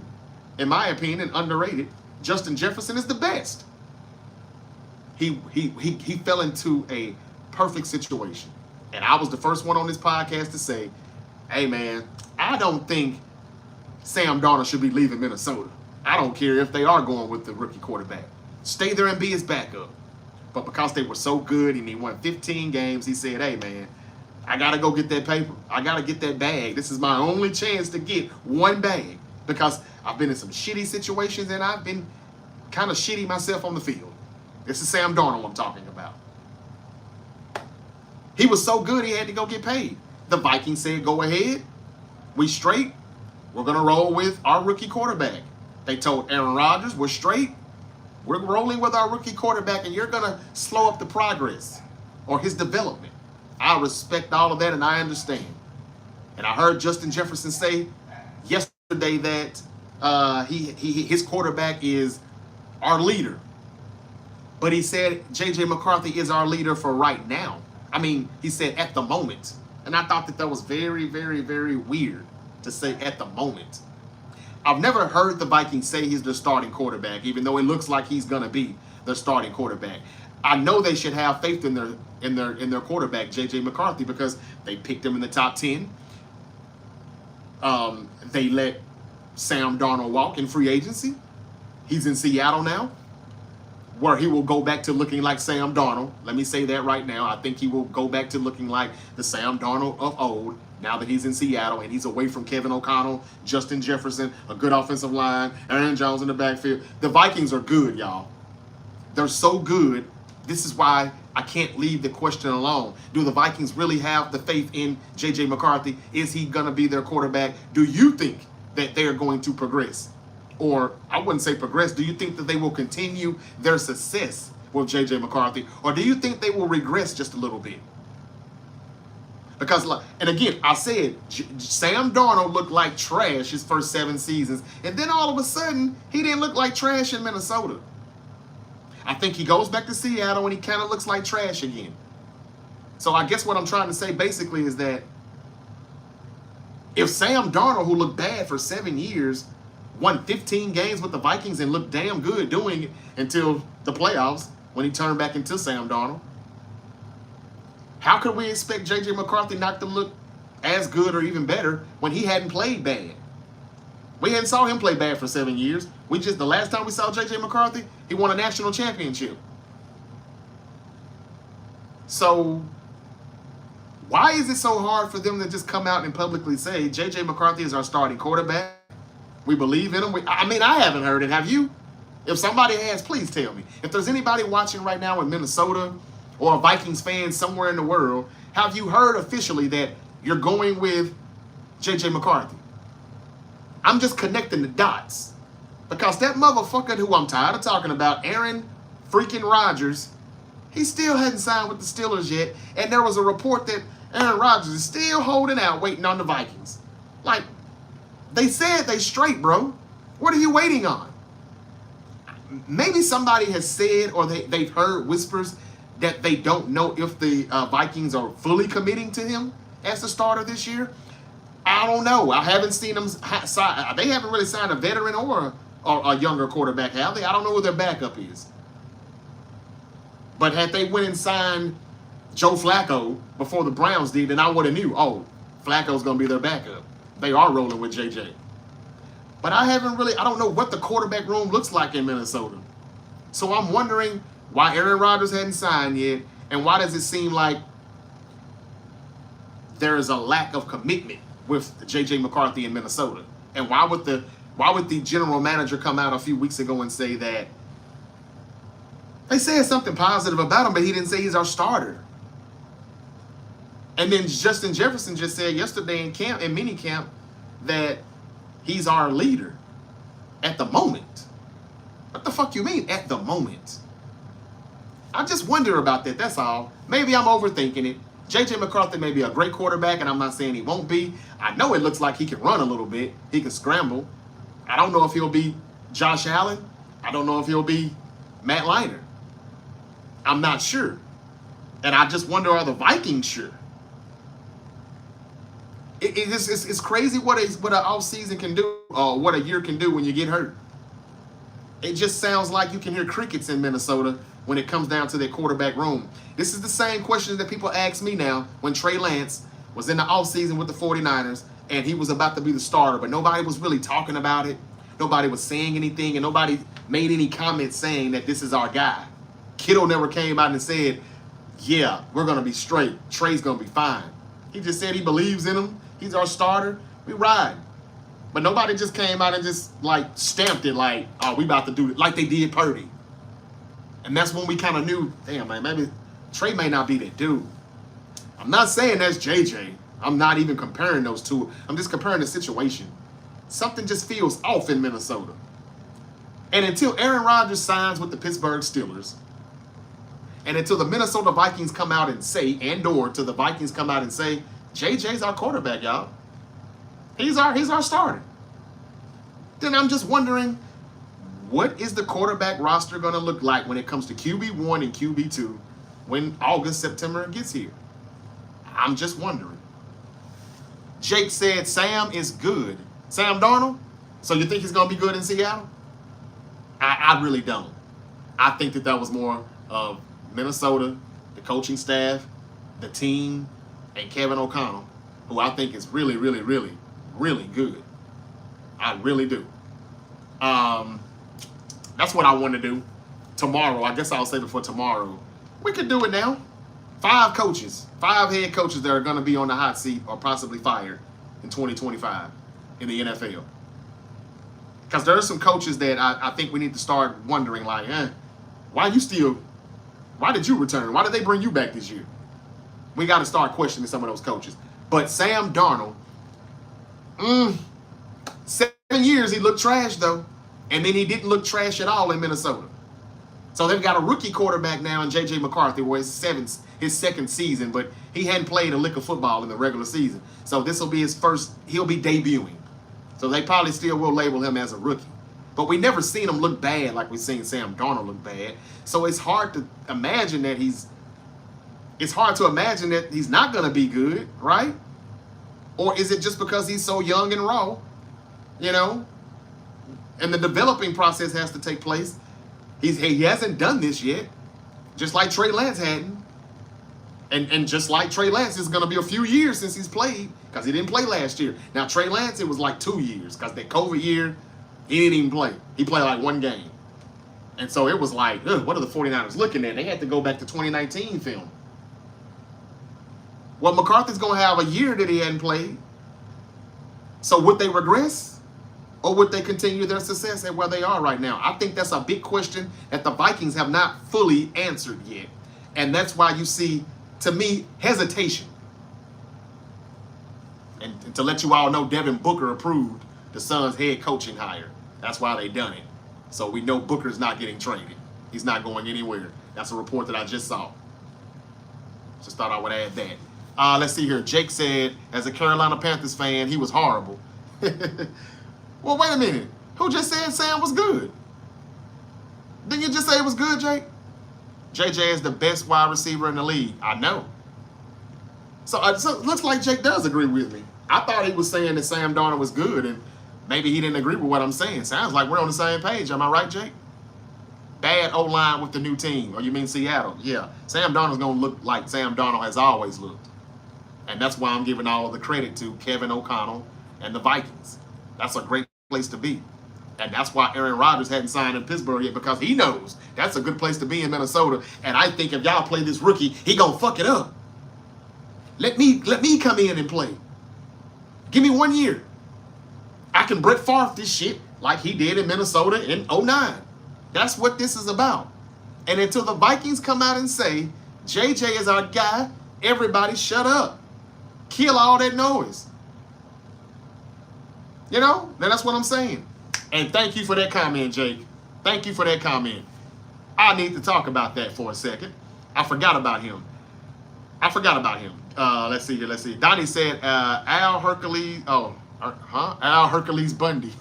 in my opinion, and underrated. Justin Jefferson is the best. He fell into a perfect situation. And I was the first one on this podcast to say, hey, man, I don't think Sam Darnold should be leaving Minnesota. I don't care if they are going with the rookie quarterback. Stay there and be his backup. But because they were so good and he won 15 games, he said, hey, man, I got to go get that paper. I got to get that bag. This is my only chance to get one bag because I've been in some shitty situations and I've been kind of shitty myself on the field. This is Sam Darnold I'm talking about. He was so good he had to go get paid. The Vikings said, go ahead. We straight. We're going to roll with our rookie quarterback. They told Aaron Rodgers, we're straight. We're rolling with our rookie quarterback, and you're going to slow up the progress or his development. I respect all of that, and I understand. And I heard Justin Jefferson say yesterday that his quarterback is our leader. But he said J.J. McCarthy is our leader for right now. I mean, he said at the moment. And I thought that was very, very, very weird to say at the moment. I've never heard the Vikings say he's their starting quarterback, even though it looks like he's going to be their starting quarterback. I know they should have faith in their quarterback, J.J. McCarthy, because they picked him in the top 10. They let Sam Darnold walk in free agency. He's in Seattle now, where he will go back to looking like Sam Darnold. Let me say that right now. I think he will go back to looking like the Sam Darnold of old now that he's in Seattle and he's away from Kevin O'Connell, Justin Jefferson, a good offensive line, Aaron Jones in the backfield. The Vikings are good, y'all. They're so good. This is why I can't leave the question alone. Do the Vikings really have the faith in J.J. McCarthy? Is he going to be their quarterback? Do you think that they're going to progress? Or I wouldn't say progress. Do you think that they will continue their success with J.J. McCarthy? Or do you think they will regress just a little bit? Because, and again, I said Sam Darnold looked like trash his first 7 seasons. And then all of a sudden, he didn't look like trash in Minnesota. I think he goes back to Seattle and he kind of looks like trash again. So I guess what I'm trying to say basically is that if Sam Darnold, who looked bad for 7 years, won 15 games with the Vikings and looked damn good doing it until the playoffs when he turned back into Sam Darnold. How could we expect J.J. McCarthy not to look as good or even better when he hadn't played bad? We hadn't saw him play bad for 7 years. The last time we saw J.J. McCarthy, he won a national championship. So why is it so hard for them to just come out and publicly say J.J. McCarthy is our starting quarterback? We believe in him. I haven't heard it. Have you? If somebody has, please tell me. If there's anybody watching right now in Minnesota or a Vikings fan somewhere in the world, have you heard officially that you're going with J.J. McCarthy? I'm just connecting the dots. Because that motherfucker who I'm tired of talking about, Aaron freaking Rodgers, he still hadn't signed with the Steelers yet. And there was a report that Aaron Rodgers is still holding out, waiting on the Vikings. Like, they said they straight, bro. What are you waiting on? Maybe somebody has said or they've heard whispers that they don't know if the Vikings are fully committing to him as the starter this year. I don't know. I haven't seen them. They haven't really signed a veteran or a younger quarterback, have they? I don't know who their backup is. But had they went and signed Joe Flacco before the Browns did, then I would have knew, oh, Flacco's going to be their backup. They are rolling with JJ. But I don't know what the quarterback room looks like in Minnesota. So I'm wondering why Aaron Rodgers hadn't signed yet, and why does it seem like there is a lack of commitment with J.J. McCarthy in Minnesota? And why would the general manager come out a few weeks ago and say that they said something positive about him, but he didn't say he's our starter? And then Justin Jefferson just said yesterday in minicamp, that he's our leader at the moment. What the fuck you mean at the moment? I just wonder about that, that's all. Maybe I'm overthinking it. J.J. McCarthy may be a great quarterback, and I'm not saying he won't be. I know it looks like he can run a little bit. He can scramble. I don't know if he'll be Josh Allen. I don't know if he'll be Matt Leinart. I'm not sure. And I just wonder, are the Vikings sure? It's crazy what an off season can do, or what a year can do when you get hurt. It just sounds like you can hear crickets in Minnesota when it comes down to their quarterback room. This is the same question that people ask me now when Trey Lance was in the offseason with the 49ers and he was about to be the starter, but nobody was really talking about it. Nobody was saying anything, and nobody made any comments saying that this is our guy. Kittle never came out and said, yeah, we're going to be straight. Trey's going to be fine. He just said he believes in him. He's our starter. We ride. But nobody just came out and just like stamped it like, oh, we about to do it like they did Purdy. And that's when we kind of knew, damn, man, maybe Trey may not be that dude. I'm not saying that's JJ. I'm not even comparing those two. I'm just comparing the situation. Something just feels off in Minnesota. And until Aaron Rodgers signs with the Pittsburgh Steelers, and until the Minnesota Vikings come out and say, and/or till the Vikings come out and say, JJ's our quarterback, y'all. He's our starter. Then I'm just wondering, what is the quarterback roster going to look like when it comes to QB1 and QB2 when August, September gets here? I'm just wondering. Jake said Sam is good. Sam Darnold? So you think he's going to be good in Seattle? I really don't. I think that was more of Minnesota, the coaching staff, the team, and Kevin O'Connell, who I think is really, really, really, really good. I really do. That's what I want to do tomorrow. I guess I'll save it for tomorrow. We could do it now. 5 coaches, 5 head coaches that are going to be on the hot seat or possibly fired in 2025 in the NFL. Because there are some coaches that I think we need to start wondering, like, why did you return? Why did they bring you back this year? We got to start questioning some of those coaches. But Sam Darnold, 7 years he looked trash, though. And then he didn't look trash at all in Minnesota. So they've got a rookie quarterback now in J.J. McCarthy, where his second season, but he hadn't played a lick of football in the regular season. So this will be his first, he'll be debuting. So they probably still will label him as a rookie. But we never seen him look bad like we've seen Sam Darnold look bad. So it's hard to imagine that he's not going to be good, right? Or is it just because he's so young and raw? You know, And the developing process has to take place. He hasn't done this yet, just like Trey Lance hadn't. And just like Trey Lance, it's going to be a few years since he's played because he didn't play last year. Now, Trey Lance, it was like 2 years because that COVID year, he didn't even play. He played like one game. And so it was like, what are the 49ers looking at? They had to go back to 2019 film. Well, McCarthy's going to have a year that he hadn't played. So would they regress? Or would they continue their success at where they are right now? I think that's a big question that the Vikings have not fully answered yet. And that's why you see, to me, hesitation. And to let you all know, Devin Booker approved the Suns' head coaching hire. That's why they done it. So we know Booker's not getting traded. He's not going anywhere. That's a report that I just saw. Just thought I would add that. Let's see here. Jake said, as a Carolina Panthers fan, he was horrible. Well, wait a minute. Who just said Sam was good? Didn't you just say it was good, Jake? JJ is the best wide receiver in the league. I know. So it looks like Jake does agree with me. I thought he was saying that Sam Darnold was good, and maybe he didn't agree with what I'm saying. Sounds like we're on the same page. Am I right, Jake? Bad O-line with the new team. Or you mean Seattle? Yeah. Sam Darnold's going to look like Sam Darnold has always looked. And that's why I'm giving all of the credit to Kevin O'Connell and the Vikings. That's a great place to be. And that's why Aaron Rodgers hadn't signed in Pittsburgh yet, because he knows that's a good place to be in Minnesota. And I think if y'all play this rookie, he gonna fuck it up. Let me come in and play. Give me 1 year. I can Brett Favre this shit like he did in Minnesota in 2009. That's what this is about. And until the Vikings come out and say, JJ is our guy, everybody shut up. Kill all that noise. You know, that's what I'm saying. And thank you for that comment, Jake. Thank you for that comment. I need to talk about that for a second. I forgot about him. Let's see here. Donnie said Al Hercules. Al Hercules Bundy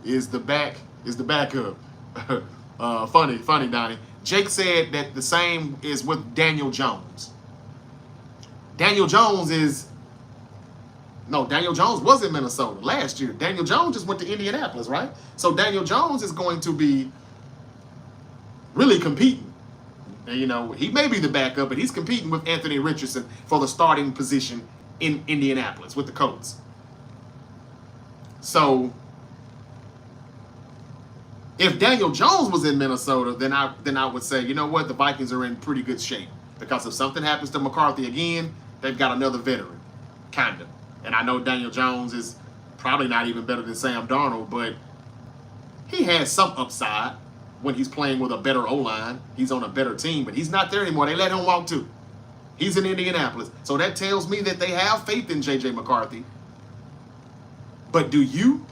is the backup. Funny, Donnie. Jake said that the same is with Daniel Jones. Daniel Jones was in Minnesota last year. Daniel Jones just went to Indianapolis, right? So Daniel Jones is going to be really competing. And, you know, he may be the backup, but he's competing with Anthony Richardson for the starting position in Indianapolis with the Colts. So if Daniel Jones was in Minnesota, then I would say, you know what, the Vikings are in pretty good shape. Because if something happens to McCarthy again, they've got another veteran, kind of. And I know Daniel Jones is probably not even better than Sam Darnold, but he has some upside when he's playing with a better O-line. He's on a better team, but he's not there anymore. They let him walk too. He's in Indianapolis. So that tells me that they have faith in J.J. McCarthy. But do you?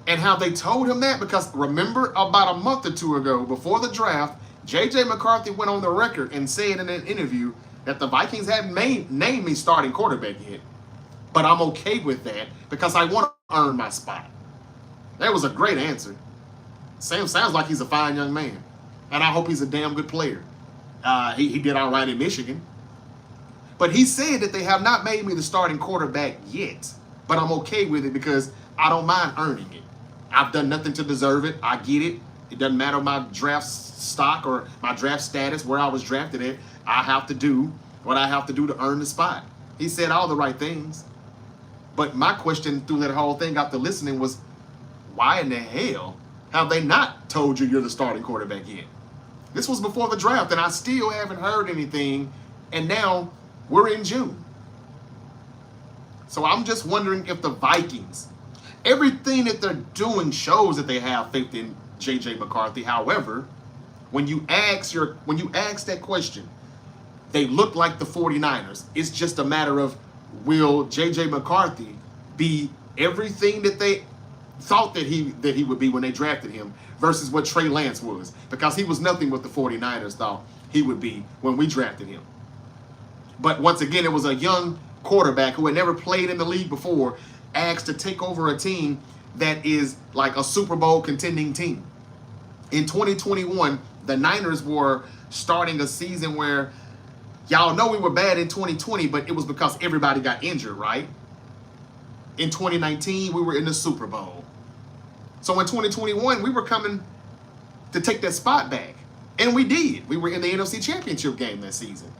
And have they told him that? Because remember, about a month or two ago, before the draft, J.J. McCarthy went on the record and said in an interview that the Vikings hadn't named me starting quarterback yet. But I'm okay with that because I want to earn my spot. That was a great answer. Sam sounds like he's a fine young man. And I hope he's a damn good player. He did all right in Michigan. But he said that they have not made me the starting quarterback yet. But I'm okay with it because I don't mind earning it. I've done nothing to deserve it. I get it. It doesn't matter my draft stock or my draft status, where I was drafted at. I have to do what I have to do to earn the spot. He said all the right things. But my question through that whole thing after listening was, why in the hell have they not told you you're the starting quarterback yet? This was before the draft, and I still haven't heard anything, and now we're in June. So I'm just wondering if the Vikings, everything that they're doing shows that they have faith in J.J. McCarthy. However, when you ask that question, they look like the 49ers. It's just a matter of, will J.J. McCarthy be everything that they thought that he would be when they drafted him versus what Trey Lance was? Because he was nothing what the 49ers thought he would be when we drafted him. But once again, it was a young quarterback who had never played in the league before, asked to take over a team that is like a Super Bowl contending team. In 2021, the Niners were starting a season where y'all know we were bad in 2020, but it was because everybody got injured, right? In 2019, we were in the Super Bowl. So in 2021, we were coming to take that spot back. And we did. We were in the NFC Championship game that season.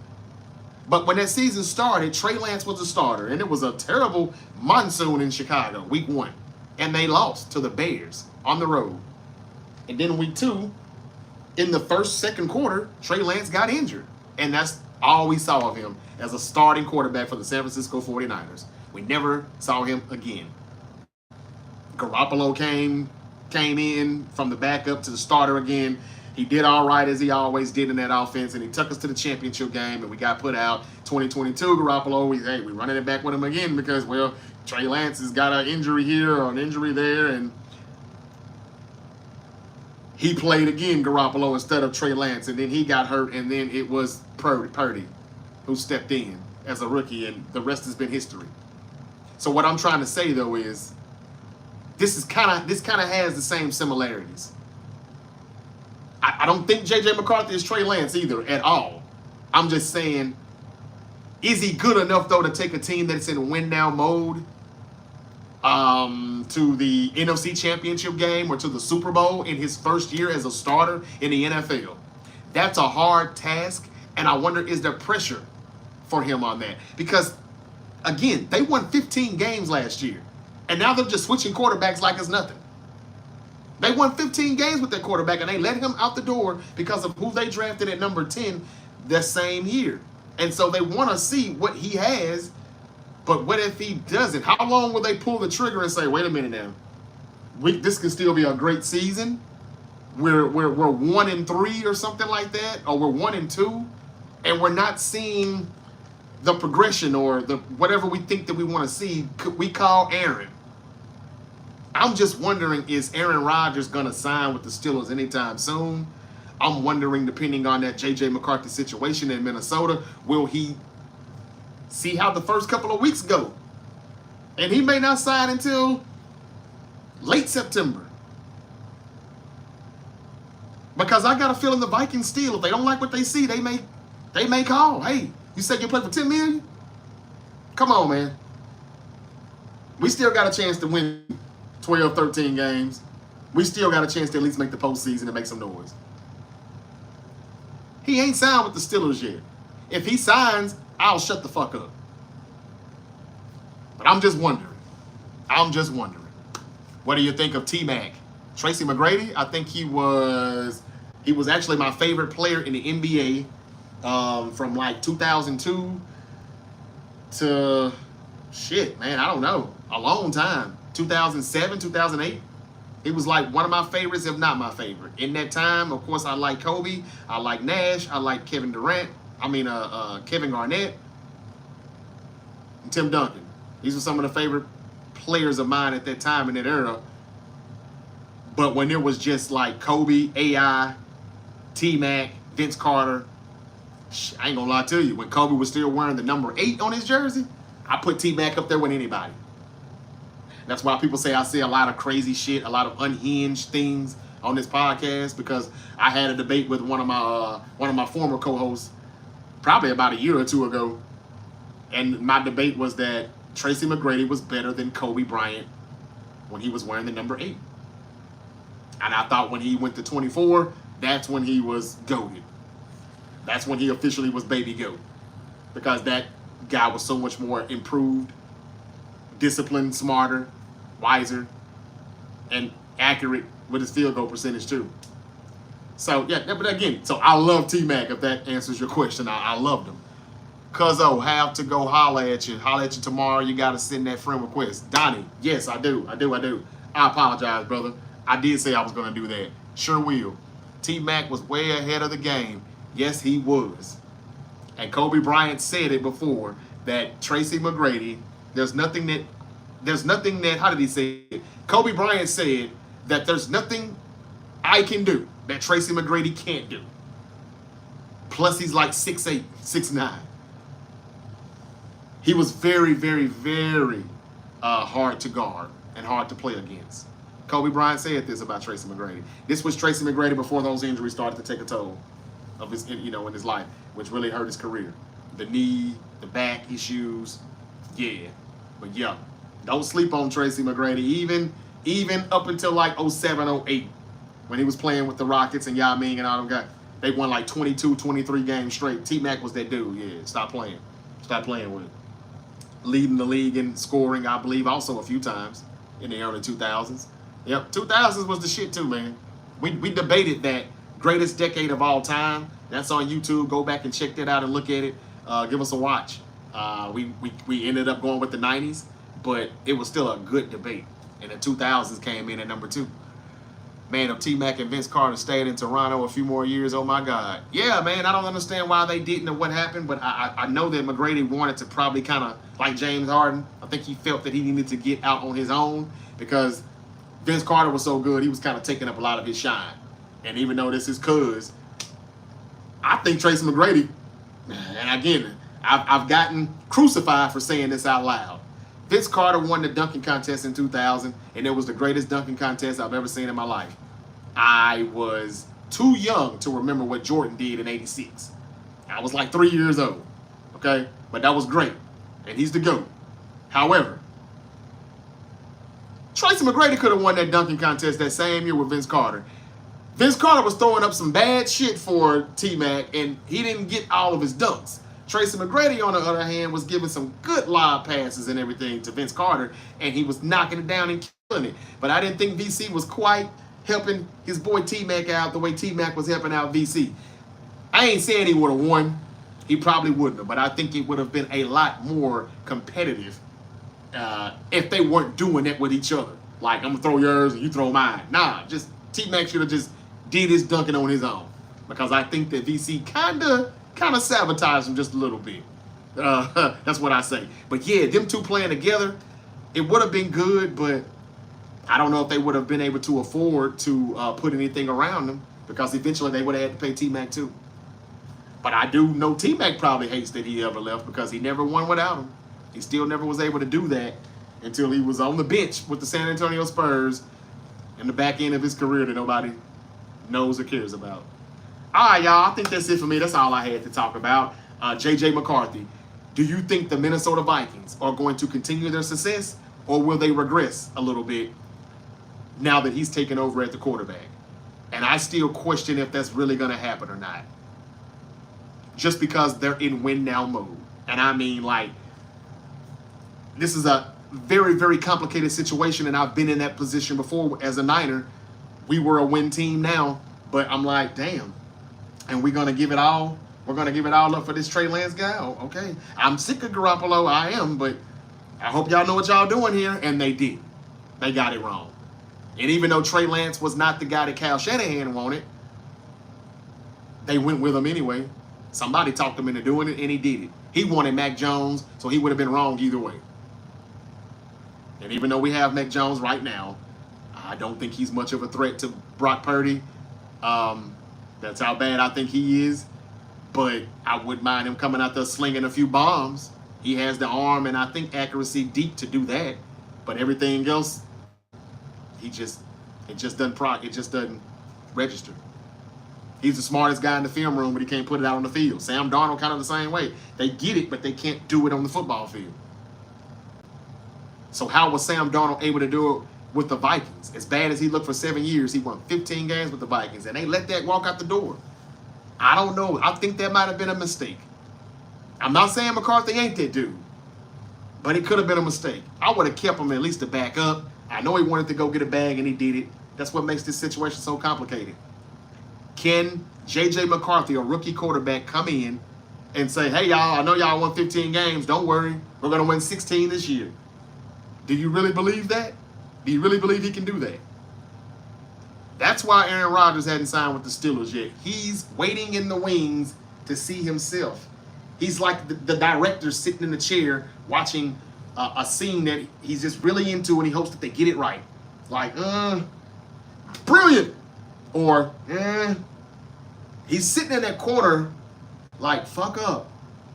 But when that season started, Trey Lance was a starter, and it was a terrible monsoon in Chicago, week 1. And they lost to the Bears on the road. And then week 2, in the second quarter, Trey Lance got injured. And that's all we saw of him as a starting quarterback for the San Francisco 49ers. We never saw him again. Garoppolo came in from the backup to the starter again. He did all right as he always did in that offense, and he took us to the championship game, and we got put out. 2022, Garoppolo, we running it back with him again because, well, Trey Lance has got an injury here or an injury there, and he played again, Garoppolo, instead of Trey Lance, and then he got hurt, and then it was Purdy who stepped in as a rookie, and the rest has been history. So what I'm trying to say, though, is this kind of has the same similarities. I don't think J.J. McCarthy is Trey Lance either at all. I'm just saying, is he good enough, though, to take a team that's in win-now mode to the NFC Championship game or to the Super Bowl in his first year as a starter in the NFL? That's a hard task, and I wonder, is there pressure for him on that? Because, again, they won 15 games last year, and now they're just switching quarterbacks like it's nothing. They won 15 games with their quarterback, and they let him out the door because of who they drafted at number 10 the same year. And so they want to see what he has, but what if he doesn't? How long will they pull the trigger and say, wait a minute now, this can still be a great season? We're 1-3 or something like that, or we're 1-2, and we're not seeing the progression or the whatever we think that we want to see. Could we call Aaron? I'm just wondering, is Aaron Rodgers going to sign with the Steelers anytime soon? I'm wondering, depending on that J.J. McCarthy situation in Minnesota, will he see how the first couple of weeks go? And he may not sign until late September. Because I got a feeling the Vikings steal. If they don't like what they see, they may call. Hey, you said you play for $10 million? Come on, man. We still got a chance to win 12, 13 games. We still got a chance to at least make the postseason and make some noise. He ain't signed with the Steelers yet. If he signs, I'll shut the fuck up. But I'm just wondering. What do you think of T-Mac? Tracy McGrady? I think he was actually my favorite player in the NBA from like 2002 to, shit, man, I don't know, a long time. 2007, 2008. He was like one of my favorites, if not my favorite. In that time, of course, I like Kobe. I like Nash. I like Kevin Garnett, and Tim Duncan. These were some of the favorite players of mine at that time in that era. But when it was just like Kobe, AI, T-Mac, Vince Carter, I ain't gonna lie to you. When Kobe was still wearing the number 8 on his jersey, I put T-Mac up there with anybody. That's why people say I say a lot of crazy shit, a lot of unhinged things on this podcast, because I had a debate with one of my former co-hosts probably about a year or two ago, and my debate was that Tracy McGrady was better than Kobe Bryant when he was wearing the number 8. And I thought when he went to 24, that's when he was goated. That's when he officially was baby goat, because that guy was so much more improved, disciplined, smarter, wiser, and accurate with his field goal percentage too. So yeah, but again, so I love T-Mac, if that answers your question. I loved him. Cuzzo, have to go holler at you. Holler at you tomorrow. You got to send that friend request. Donnie, yes, I do. I apologize, brother. I did say I was going to do that. Sure will. T-Mac was way ahead of the game. Yes, he was. And Kobe Bryant said it before, that Tracy McGrady, there's nothing that, how did he say it? Kobe Bryant said that there's nothing I can do that Tracy McGrady can't do. Plus he's like 6'8", 6'9". He was very, very, very hard to guard and hard to play against. Kobe Bryant said this about Tracy McGrady. This was Tracy McGrady before those injuries started to take a toll of his, in his life, which really hurt his career. The knee, the back issues, yeah. But yeah, don't sleep on Tracy McGrady. Even up until like 07, 08, when he was playing with the Rockets and Yao Ming and all them guys. They won like 22, 23 games straight. T-Mac was that dude. Yeah, stop playing. Stop playing with it. Leading the league in scoring, I believe, also a few times in the early 2000s. Yep, 2000s was the shit too, man. We debated that greatest decade of all time. That's on YouTube. Go back and check that out and look at it. Give us a watch. We ended up going with the 90s, but it was still a good debate. And the 2000s came in at number 2. Man, if T-Mac and Vince Carter stayed in Toronto a few more years, oh my God. Yeah, man, I don't understand why they didn't or what happened, but I know that McGrady wanted to probably kind of, like James Harden, I think he felt that he needed to get out on his own because Vince Carter was so good, he was kind of taking up a lot of his shine. And even though this is cuz, I think Tracy McGrady, and again, I've gotten crucified for saying this out loud. Vince Carter won the dunking contest in 2000, and it was the greatest dunking contest I've ever seen in my life. I was too young to remember what Jordan did in 86. I was like 3 years old, okay? But that was great, and he's the GOAT. However, Tracy McGrady could have won that dunking contest that same year with Vince Carter. Vince Carter was throwing up some bad shit for T-Mac, and he didn't get all of his dunks. Tracy McGrady, on the other hand, was giving some good lob passes and everything to Vince Carter, and he was knocking it down and killing it. But I didn't think VC was quite helping his boy T-Mac out the way T-Mac was helping out VC. I ain't saying he would have won. He probably wouldn't have, but I think it would have been a lot more competitive if they weren't doing that with each other. Like, I'm going to throw yours and you throw mine. Nah, just T-Mac should have just did his dunking on his own, because I think that VC kind of sabotaged him just a little bit. That's what I say. But yeah, them two playing together, it would have been good, but I don't know if they would have been able to afford to put anything around them, because eventually they would have had to pay T-Mac too. But I do know T-Mac probably hates that he ever left, because he never won without him. He still never was able to do that until he was on the bench with the San Antonio Spurs in the back end of his career that nobody knows or cares about. All right, y'all, I think that's it for me. That's all I had to talk about. J.J. McCarthy, do you think the Minnesota Vikings are going to continue their success, or will they regress a little bit now that he's taken over at the quarterback? And I still question if that's really going to happen or not, just because they're in win-now mode. And I mean, like, this is a very, very complicated situation, and I've been in that position before as a Niner. We were a win team now, but I'm like, damn. And we're going to give it all. We're going to give it all up for this Trey Lance guy? Oh, okay. I'm sick of Garoppolo. I am, but I hope y'all know what y'all doing here. And they did. They got it wrong. And even though Trey Lance was not the guy that Kyle Shanahan wanted, they went with him anyway. Somebody talked him into doing it, and he did it. He wanted Mac Jones, so he would have been wrong either way. And even though we have Mac Jones right now, I don't think he's much of a threat to Brock Purdy. That's how bad I think he is. But I wouldn't mind him coming out there slinging a few bombs. He has the arm and I think accuracy deep to do that. But everything else, it just doesn't register. He's the smartest guy in the film room, but he can't put it out on the field. Sam Darnold kind of the same way. They get it, but they can't do it on the football field. So how was Sam Darnold able to do it with the Vikings? As bad as he looked for 7 years, he won 15 games with the Vikings, and they let that walk out the door. I don't know. I think that might have been a mistake. I'm not saying McCarthy ain't that dude, but it could have been a mistake. I would have kept him at least to back up. I know he wanted to go get a bag, and he did it. That's what makes this situation so complicated. Can J.J. McCarthy, a rookie quarterback, come in and say, hey, y'all, I know y'all won 15 games. Don't worry. We're going to win 16 this year. Do you really believe that? Do you really believe he can do that? That's why Aaron Rodgers hadn't signed with the Steelers yet. He's waiting in the wings to see himself. He's like the director sitting in the chair watching a scene that he's just really into, and he hopes that they get it right. Like, brilliant. Or, he's sitting in that corner like, fuck up.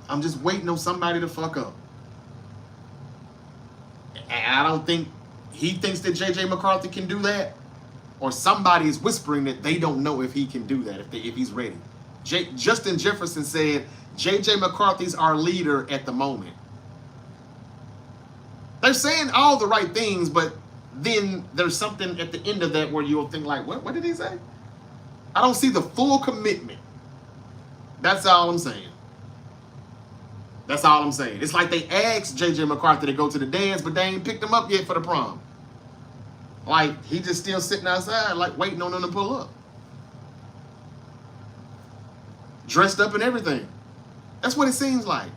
I'm just waiting on somebody to fuck up. And I don't think he thinks that J.J. McCarthy can do that, or somebody is whispering that they don't know if he can do that, if he's ready. Justin Jefferson said, J.J. McCarthy's our leader at the moment. They're saying all the right things, but then there's something at the end of that where you'll think like, what did he say? I don't see the full commitment. That's all I'm saying. That's all I'm saying. It's like they asked J.J. McCarthy to go to the dance, but they ain't picked him up yet for the prom. Like, he just still sitting outside, like, waiting on them to pull up. Dressed up and everything. That's what it seems like.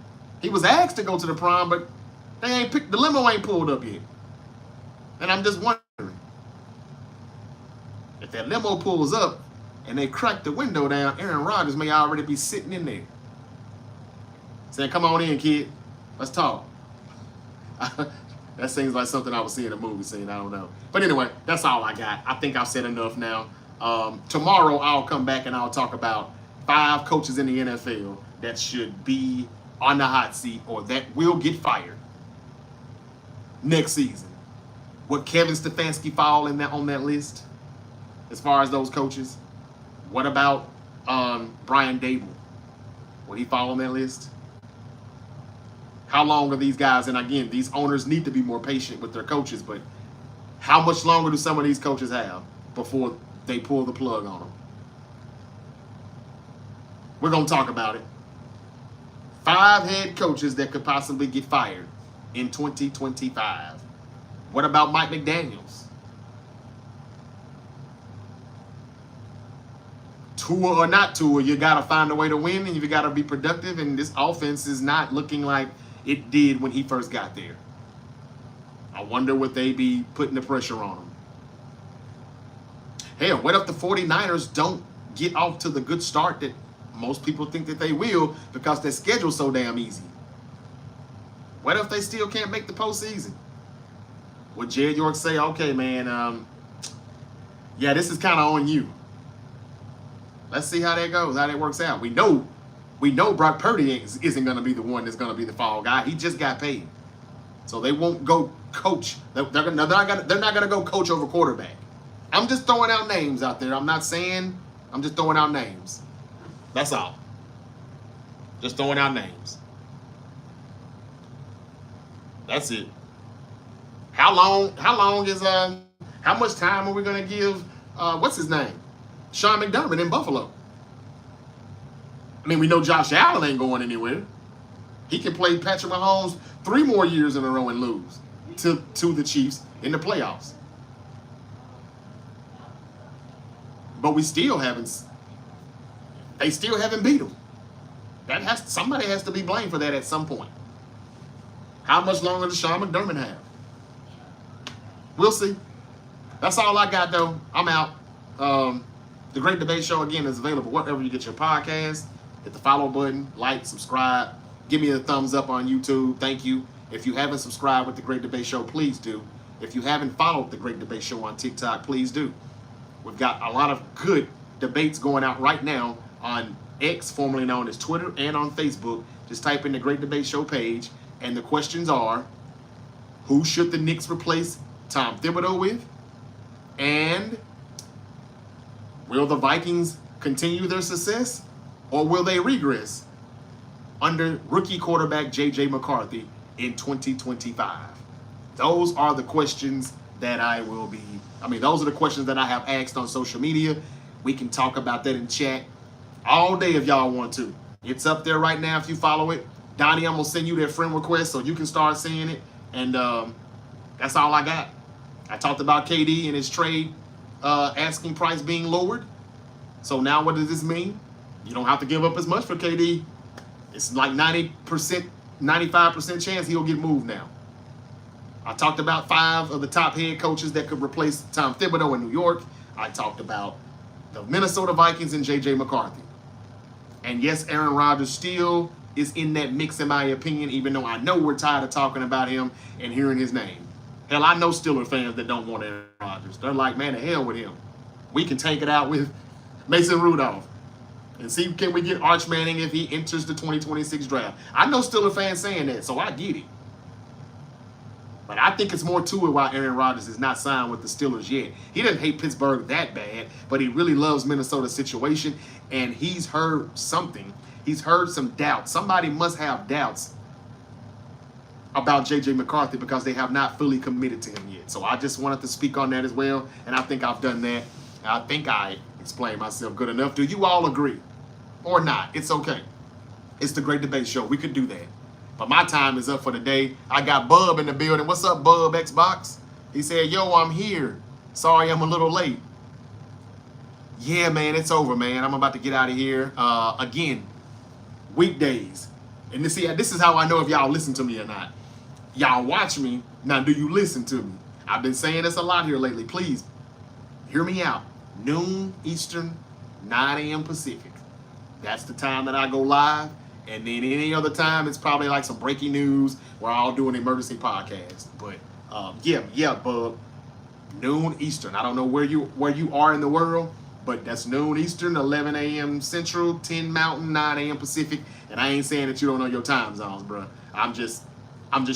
He was asked to go to the prom, but the limo ain't pulled up yet. And I'm just wondering, if that limo pulls up and they crack the window down, Aaron Rodgers may already be sitting in there. Saying, come on in, kid. Let's talk. That seems like something I would see in a movie scene. I don't know. But anyway, that's all I got. I think I've said enough now. Tomorrow, I'll come back and I'll talk about 5 coaches in the NFL that should be on the hot seat or that will get fired next season. Would Kevin Stefanski fall on that list as far as those coaches? What about Brian Dable? Would he fall on that list? How long are these guys? And again, these owners need to be more patient with their coaches, but how much longer do some of these coaches have before they pull the plug on them? We're going to talk about it. 5 head coaches that could possibly get fired in 2025. What about Mike McDaniels? Tua or not Tua, you got to find a way to win and you got to be productive, and this offense is not looking like it did when he first got there. I wonder would they be putting the pressure on him. Hell, what if the 49ers don't get off to the good start that most people think that they will because their schedule's so damn easy? What if they still can't make the postseason? Would Jed York say, okay, man, yeah, this is kind of on you. Let's see how that goes, how that works out. We know Brock Purdy isn't going to be the one that's going to be the fall guy. He just got paid. So they won't go coach. They're not going to go coach over quarterback. I'm just throwing out names out there. I'm not saying, I'm just throwing out names. That's all. Just throwing out names. That's it. How much time are we going to give, what's his name? Sean McDermott in Buffalo. I mean, we know Josh Allen ain't going anywhere. He can play Patrick Mahomes 3 more years in a row and lose to the Chiefs in the playoffs. But they still haven't beat him. Somebody has to be blamed for that at some point. How much longer does Sean McDermott have? We'll see. That's all I got, though. I'm out. The Great Debate Show, again, is available wherever you get your podcast. Hit the follow button, like, subscribe. Give me a thumbs up on YouTube. Thank you. If you haven't subscribed with the Great Debate Show, please do. If you haven't followed the Great Debate Show on TikTok, please do. We've got a lot of good debates going out right now on X, formerly known as Twitter, and on Facebook. Just type in the Great Debate Show page, and the questions are, who should the Knicks replace Tom Thibodeau with? And will the Vikings continue their success, or will they regress under rookie quarterback J.J. McCarthy in 2025? Those are the questions that those are the questions that I have asked on social media. We can talk about that in chat all day if y'all want to. It's up there right now if you follow it. Donnie, I'm going to send you that friend request so you can start seeing it. And that's all I got. I talked about KD and his trade asking price being lowered. So now what does this mean? You don't have to give up as much for KD. It's like 90%, 95% chance he'll get moved now. I talked about 5 of the top head coaches that could replace Tom Thibodeau in New York. I talked about the Minnesota Vikings and J.J. McCarthy. And yes, Aaron Rodgers still is in that mix, in my opinion, even though I know we're tired of talking about him and hearing his name. Hell, I know Steelers fans that don't want Aaron Rodgers. They're like, man, the hell with him. We can take it out with Mason Rudolph and see, can we get Arch Manning if he enters the 2026 draft? I know Steelers fans saying that, so I get it. But I think it's more to it why Aaron Rodgers is not signed with the Steelers yet. He doesn't hate Pittsburgh that bad, but he really loves Minnesota's situation, and he's heard something. He's heard some doubts. Somebody must have doubts about J.J. McCarthy because they have not fully committed to him yet. So I just wanted to speak on that as well, and I think I've done that. I think I explained myself good enough. Do you all agree? Or not? It's okay. It's the Great Debate Show. We could do that. But my time is up for the day. I got Bub in the building. What's up, Bub Xbox? He said, yo, I'm here. Sorry I'm a little late. Yeah, man, it's over, man. I'm about to get out of here. Again, weekdays. And this is how I know if y'all listen to me or not. Y'all watch me. Now, do you listen to me? I've been saying this a lot here lately. Please, hear me out. Noon Eastern, 9 a.m. Pacific. That's the time that I go live. And then any other time, it's probably like some breaking news where I'll do an emergency podcast. But yeah, Bub. Noon Eastern. I don't know where you are in the world, but that's noon Eastern, 11 a.m. Central, 10 Mountain, 9 a.m. Pacific. And I ain't saying that you don't know your time zones, bro. I'm just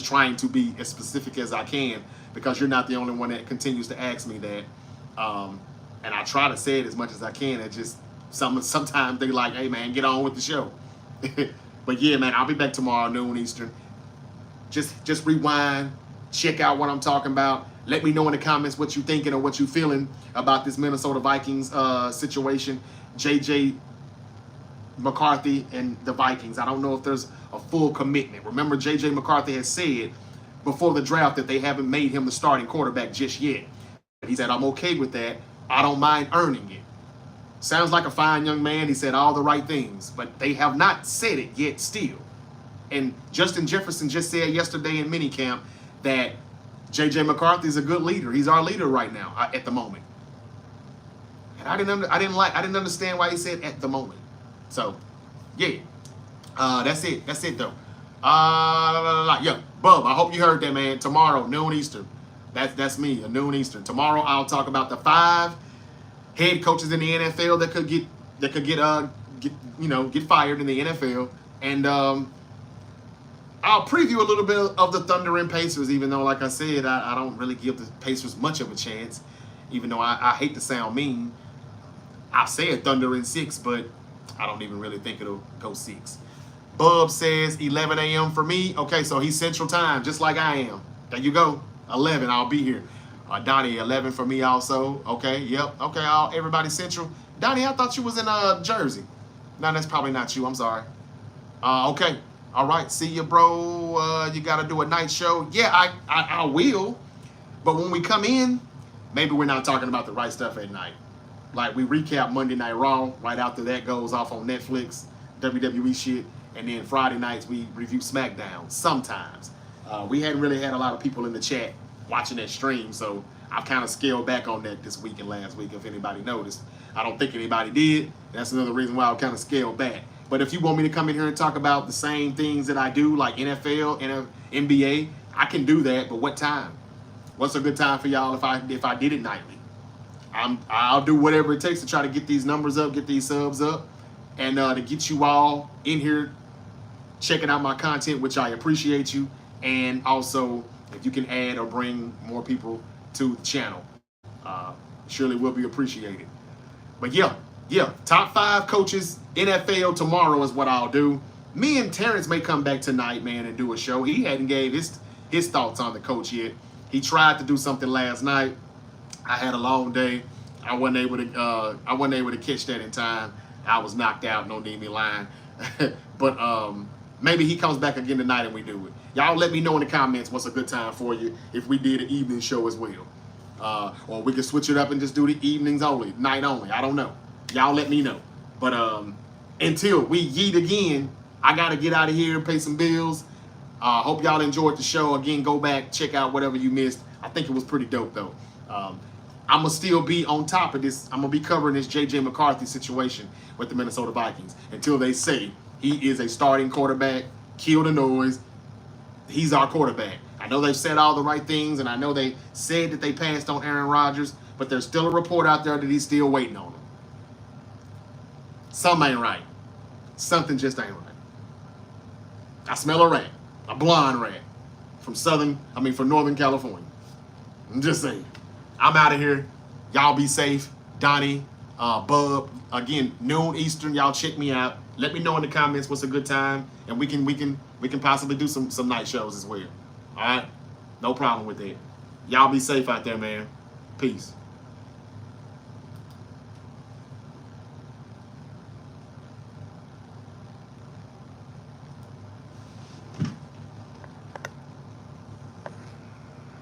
trying to be as specific as I can because you're not the only one that continues to ask me that. And I try to say it as much as I can. It just sometimes they like, hey man, get on with the show. But yeah, man, I'll be back tomorrow, noon Eastern. Just rewind, check out what I'm talking about. Let me know in the comments what you thinking or what you feeling about this Minnesota Vikings situation. J.J. McCarthy and the Vikings. I don't know if there's a full commitment. Remember, J.J. McCarthy has said before the draft that they haven't made him the starting quarterback just yet. He said, I'm okay with that. I don't mind earning it. Sounds like a fine young man. He said all the right things, but they have not said it yet still. And Justin Jefferson just said yesterday in minicamp that J.J. McCarthy is a good leader. He's our leader right now at the moment. And I didn't understand why he said at the moment. So, yeah. That's it. That's it though. Yeah, Bub, I hope you heard that, man. Tomorrow, noon Eastern. That's me, a noon Eastern. Tomorrow I'll talk about the 5 head coaches in the NFL that could get fired in the NFL. And I'll preview a little bit of the Thunder and Pacers, even though, like I said, I don't really give the Pacers much of a chance, even though I hate to sound mean. I said Thunder in 6, but I don't even really think it'll go 6. Bub says 11 a.m. for me. Okay, so he's Central Time, just like I am. There you go. 11, I'll be here. Donnie, 11 for me also. Okay, yep. Okay, everybody Central. Donnie, I thought you was in Jersey. No, that's probably not you. I'm sorry. Okay. All right. See you, bro. You got to do a night show. Yeah, I will. But when we come in, maybe we're not talking about the right stuff at night. Like we recap Monday Night Raw. Right after that goes off on Netflix, WWE shit. And then Friday nights we review SmackDown sometimes. We hadn't really had a lot of people in the chat watching that stream, so I've kind of scaled back on that this week and last week, if anybody noticed. I don't think anybody did. That's another reason why I've kind of scaled back. But if you want me to come in here and talk about the same things that I do, like NFL and NBA, I can do that, but what time? What's a good time for y'all if I did it nightly? I'll do whatever it takes to try to get these numbers up, get these subs up, and to get you all in here checking out my content, which I appreciate you. And also, if you can add or bring more people to the channel, surely will be appreciated. But yeah, top 5 coaches NFL tomorrow is what I'll do. Me and Terrence may come back tonight, man, and do a show. He hadn't gave his thoughts on the coach yet. He tried to do something last night. I had a long day. I wasn't able to catch that in time. I was knocked out. No need me lying. But maybe he comes back again tonight and we do it. Y'all let me know in the comments what's a good time for you if we did an evening show as well. Or we could switch it up and just do the evenings only, night only. I don't know. Y'all let me know. But until we yeet again, I got to get out of here and pay some bills. Hope y'all enjoyed the show. Again, go back, check out whatever you missed. I think it was pretty dope, though. I'm going to still be on top of this. I'm going to be covering this J.J. McCarthy situation with the Minnesota Vikings until they say he is a starting quarterback. Kill the noise. He's our quarterback. I know they've said all the right things, and I know they said that they passed on Aaron Rodgers, but there's still a report out there that he's still waiting on him. Something ain't right. Something just ain't right. I smell a rat, a blonde rat from Northern California. I'm just saying. I'm out of here. Y'all be safe. Donnie, Bub, again, noon Eastern. Y'all check me out. Let me know in the comments what's a good time, and we can possibly do some night shows as well. All right? No problem with that. Y'all be safe out there, man. Peace.